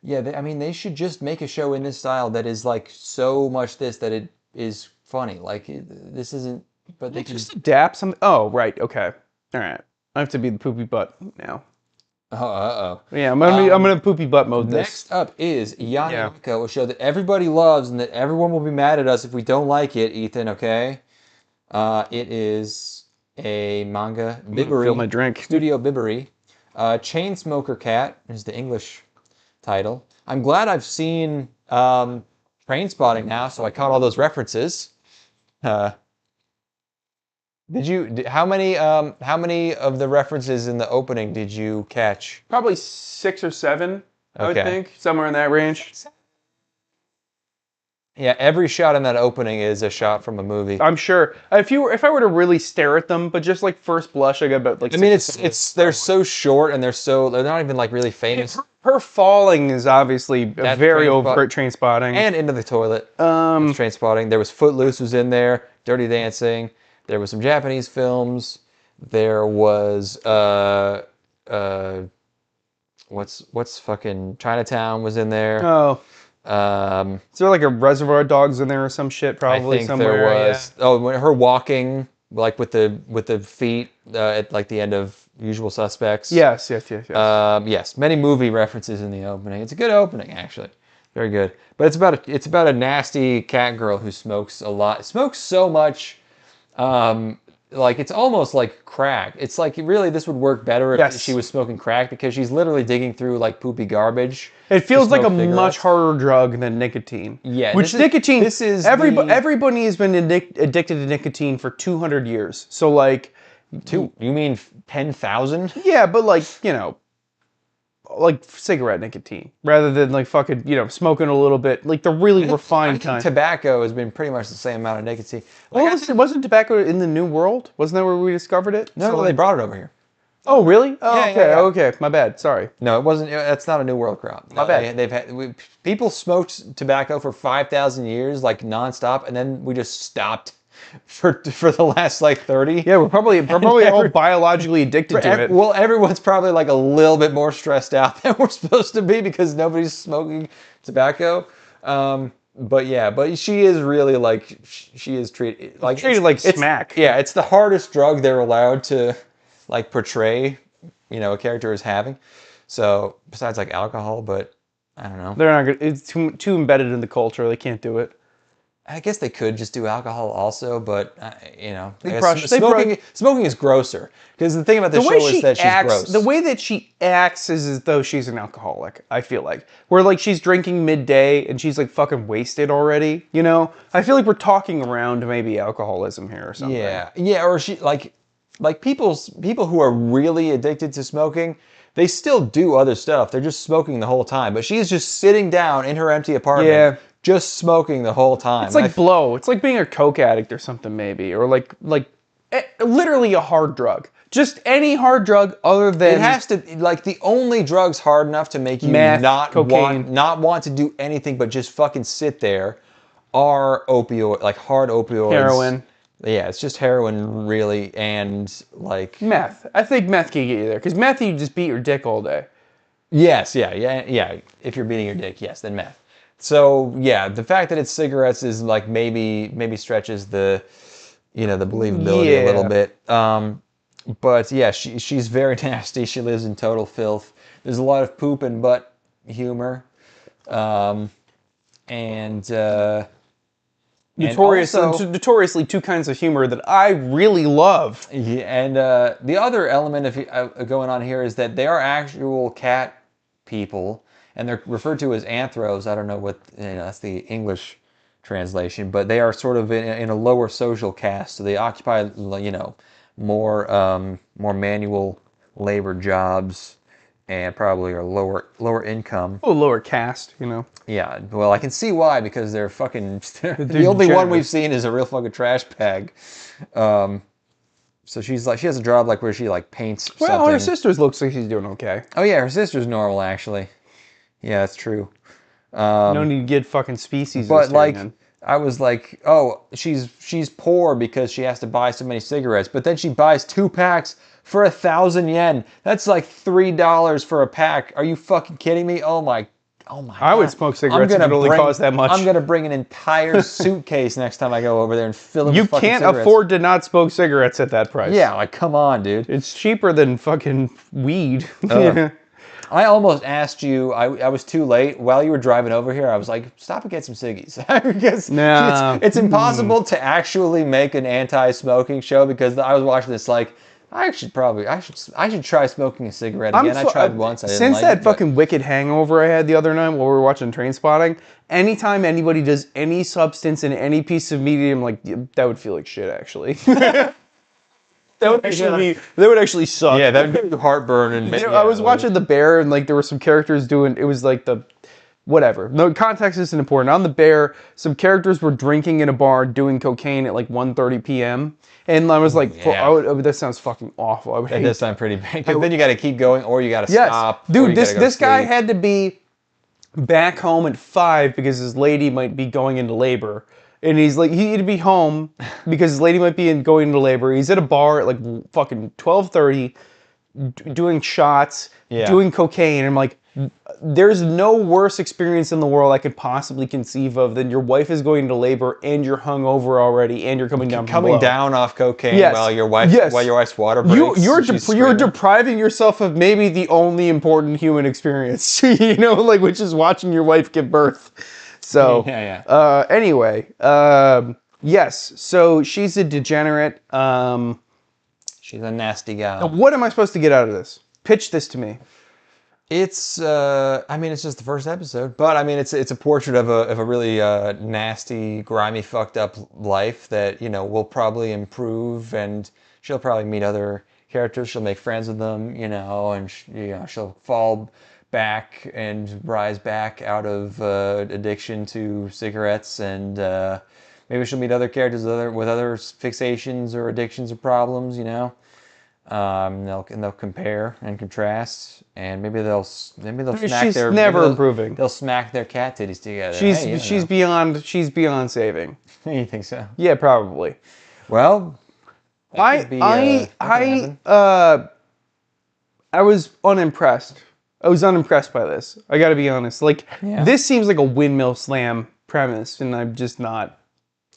B: Yeah, I mean, they should just make a show in this style that is like so much this that it is funny. Like, this isn't, but they can
A: Just adapt some. Oh, right. Okay. All right. I have to be the poopy butt now.
B: Oh, uh-oh.
A: Yeah, I'm gonna poopy butt mode this.
B: Next up is Yani
A: Yeah.
B: Neko, a show that everybody loves and that everyone will be mad at us if we don't like it, Ethan, okay? It is a manga,
A: Fill my
B: Bibbery,
A: drink.
B: Studio Bibbery. Chainsmoker Cat is the English title. I'm glad I've seen Trainspotting now, so I caught all those references. How many of the references in the opening did you catch?
A: Probably 6 or 7. I would
B: Okay.
A: think somewhere in that range.
B: Yeah, every shot in that opening is a shot from a movie.
A: I'm sure. If I were to really stare at them, but just like first blush, I got about like.
B: I mean, they're so short and they're not even like really famous.
A: Her falling is obviously a very overt train spotting.
B: And Into the Toilet. Train Spotting. There was Footloose was in there. Dirty Dancing. There was some Japanese films. There was what's fucking Chinatown was in there.
A: Oh,
B: Um,
A: is there like a Reservoir Dogs in there or some shit? Probably
B: I think
A: somewhere.
B: there was. Oh, when her walking like with the feet at like the end of Usual Suspects.
A: Yeah. Yes.
B: Yes, many movie references in the opening. It's a good opening, actually. Very good. But it's about a nasty cat girl who smokes a lot. Smokes so much, like it's almost like crack. It's like really this would work better if she was smoking crack because she's literally digging through like poopy garbage.
A: It feels like a much harder drug than nicotine.
B: Yeah,
A: which nicotine. This is everybody has been addicted to nicotine for 200 years. So like,
B: you mean 10,000?
A: Yeah, but like like cigarette nicotine rather than like fucking smoking a little bit, like the really refined kind.
B: Tobacco has been pretty much the same amount of nicotine.
A: Like wasn't tobacco in the New World? Wasn't that where we discovered it?
B: No, they brought it over here.
A: Oh, really? Oh,
B: yeah,
A: okay,
B: yeah.
A: Okay. My bad. Sorry.
B: No, it wasn't. That's not a New World crop. No,
A: my bad.
B: People smoked tobacco for 5,000 years, like nonstop, and then we just stopped for the last like 30.
A: Yeah, we're probably all biologically addicted to it.
B: Well, everyone's probably like a little bit more stressed out than we're supposed to be because nobody's smoking tobacco. But she is really like she is treated like
A: smack.
B: Yeah, it's the hardest drug they're allowed to like portray, a character as having. So besides like alcohol, but I don't know.
A: They're not good. It's too embedded in the culture. They can't do it.
B: I guess they could just do alcohol also, but smoking is grosser because the thing about the show is that she's gross.
A: The way that she acts is as though she's an alcoholic. I feel like where like she's drinking midday and she's like fucking wasted already. I feel like we're talking around maybe alcoholism here or something.
B: Yeah, or she like people who are really addicted to smoking. They still do other stuff. They're just smoking the whole time. But she's just sitting down in her empty apartment, just smoking the whole time.
A: It's like blow. It's like being a coke addict or something, maybe, or like literally a hard drug. Just any hard drug other than
B: it has to like the only drugs hard enough to make you not want to do anything but just fucking sit there are hard opioids.
A: Heroin.
B: Yeah, it's just heroin, really, and like
A: meth. I think meth can get you there because meth you just beat your dick all day.
B: Yes, yeah. If you're beating your dick, yes, then meth. So yeah, the fact that it's cigarettes is like maybe stretches the the believability a little bit. But yeah, she's very nasty. She lives in total filth. There's a lot of poop and butt humor,
A: notoriously two kinds of humor that I really love.
B: Yeah, and the other element going on here is that they are actual cat people, and they're referred to as anthros. I don't know what that's the English translation, but they are sort of in a lower social caste, so they occupy more manual labor jobs and probably are lower income.
A: Oh, lower caste,
B: Yeah, well, I can see why, because they're fucking... the only one we've seen is a real fucking trash bag. So she has a job where she paints something.
A: Well, her sister's looks like she's doing okay.
B: Oh yeah, her sister's normal, actually. Yeah, that's true.
A: No need to get fucking speciesist
B: But
A: here,
B: like,
A: man.
B: I was like, oh, she's poor because she has to buy so many cigarettes. But then she buys 2 packs for 1,000 yen. That's like $3 for a pack. Are you fucking kidding me? Oh my God.
A: I would smoke cigarettes if it only cost that much.
B: I'm gonna bring an entire suitcase next time I go over there and fill it
A: You
B: with fucking
A: can't
B: cigarettes.
A: afford to not smoke cigarettes at that price.
B: Yeah, like come on, dude.
A: It's cheaper than fucking weed.
B: I almost asked you. I was too late. While you were driving over here, I was like, "Stop and get some ciggies," because
A: Nah.
B: it's impossible to actually make an anti-smoking show. Because I was watching this, like, I should try smoking a cigarette again. I tried once. I didn't
A: Since
B: like
A: that
B: it, but-
A: fucking wicked hangover I had the other night while we were watching Trainspotting, anytime anybody does any substance in any piece of media, I'm like, yeah, that would feel like shit, actually. That would actually suck.
B: Yeah, that would give you heartburn and.
A: You know, I was watching The Bear and like there were some characters doing, it was like the, whatever. No, context isn't important. On The Bear, some characters were drinking in a bar doing cocaine at like 1:30 p.m. And I was like,
B: yeah.
A: that sounds fucking awful. I would
B: That
A: hate
B: does sound pretty bad. Because then you got to keep going, or you got to
A: Yes.
B: stop. or
A: Dude,
B: you
A: this
B: gotta go
A: this guy
B: sleep.
A: had to be back home at 5 because his lady might be going into labor. And he's like, he had to be home because his lady might be going into labor. He's at a bar at like fucking 12:30 doing shots,
B: Yeah.
A: doing cocaine. And I'm like, there's no worse experience in the world I could possibly conceive of than your wife is going into labor and you're hungover already and you're coming down from below.
B: down off cocaine
A: Yes.
B: while your
A: Yes.
B: wife's water breaks.
A: You're
B: she's
A: you're
B: screaming.
A: depriving yourself of maybe the only important human experience, you know, like which is watching your wife give birth. So
B: Yeah.
A: anyway, yes. So she's a degenerate.
B: She's a nasty gal.
A: What am I supposed to get out of this? Pitch this to me.
B: It's I mean, it's just the first episode, but I mean, it's a portrait of a really nasty, grimy, fucked up life that, you know, will probably improve, and she'll probably meet other characters. She'll make friends with them, you know, and she'll fall back and rise back out of addiction to cigarettes, and maybe she'll meet other characters with other fixations or addictions or problems, you know. They'll compare and contrast, and maybe they'll smack
A: She's
B: their
A: never improving.
B: They'll smack their cat titties together.
A: She's beyond saving.
B: You think so?
A: Yeah, probably.
B: Well,
A: I was unimpressed. I was unimpressed by this. I got to be honest. Like this seems like a windmill slam premise, and I'm just not.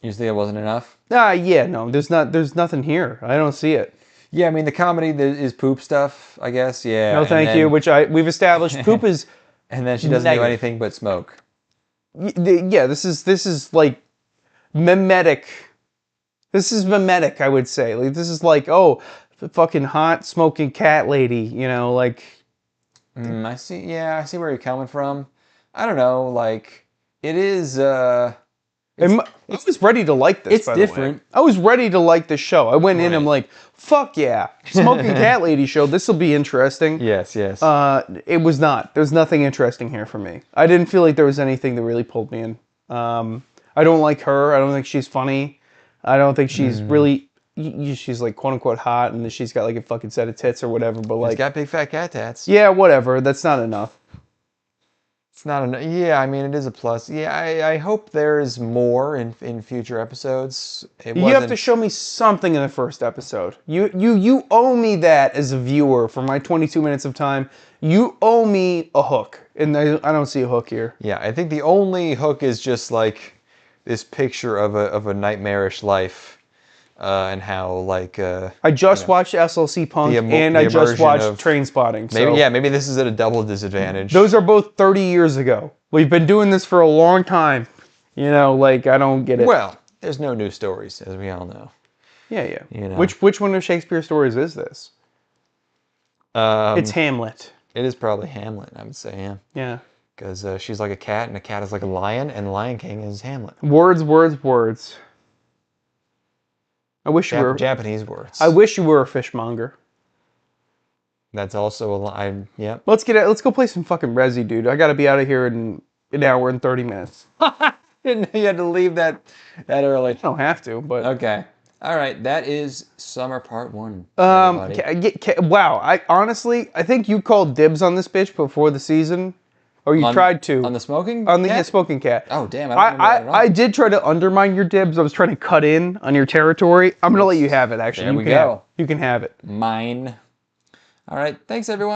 B: You think it wasn't enough?
A: Yeah, no. There's nothing here. I don't see it.
B: Yeah, I mean the comedy is poop stuff, I guess. Yeah.
A: No, thank you. Which we've established. Poop is.
B: And then she doesn't do anything but smoke.
A: Yeah, this is like mimetic. This is mimetic, I would say. Like this is like, oh, fucking hot smoking cat lady, you know, like.
B: I see. Yeah, I see where you're coming from. I don't know. Like it is.
A: I was ready to like this.
B: It's different.
A: I was ready to like this show. I went in. I'm like, fuck yeah, smoking cat lady show. This will be interesting.
B: Yes.
A: It was not. There's nothing interesting here for me. I didn't feel like there was anything that really pulled me in. I don't like her. I don't think she's funny. I don't think she's really. She's like quote unquote hot, and she's got like a fucking set of tits or whatever. But like,
B: she's got big fat cat tats.
A: Yeah, whatever. That's not enough.
B: It's not enough. Yeah, I mean it is a plus. Yeah, I hope there's more in future episodes.
A: You have to show me something in the first episode. You owe me that as a viewer for my 22 minutes of time. You owe me a hook, and I don't see a hook here.
B: Yeah, I think the only hook is just like this picture of a nightmarish life. And how like
A: I just watched SLC Punk and I just watched Trainspotting. So
B: maybe this is at a double disadvantage.
A: Those are both 30 years ago. We've been doing this for a long time. You know, like I don't get it.
B: Well, there's no new stories, as we all know.
A: Yeah.
B: You know.
A: Which one of Shakespeare's stories is this? It's Hamlet.
B: It is probably Hamlet, I would say. Yeah.
A: Yeah.
B: Because she's like a cat, and a cat is like a lion, and Lion King is Hamlet.
A: Words. I wish you were
B: Japanese words.
A: I wish you were a fishmonger.
B: That's also a line. Yep.
A: Let's go play some fucking Resi, dude. I gotta be out of here in an hour and 30 minutes.
B: Didn't know you had to leave that early.
A: I don't have to, but
B: okay. All right, that is Summer Part 1.
A: Wow. I honestly think you called dibs on this bitch before the season Or you tried to.
B: On the smoking
A: On the
B: cat?
A: smoking cat.
B: Oh, damn. I don't remember that at all.
A: I did try to undermine your dibs. I was trying to cut in on your territory. I'm going to let you have it, actually.
B: There we go.
A: You can have it.
B: Mine. All right. Thanks, everyone.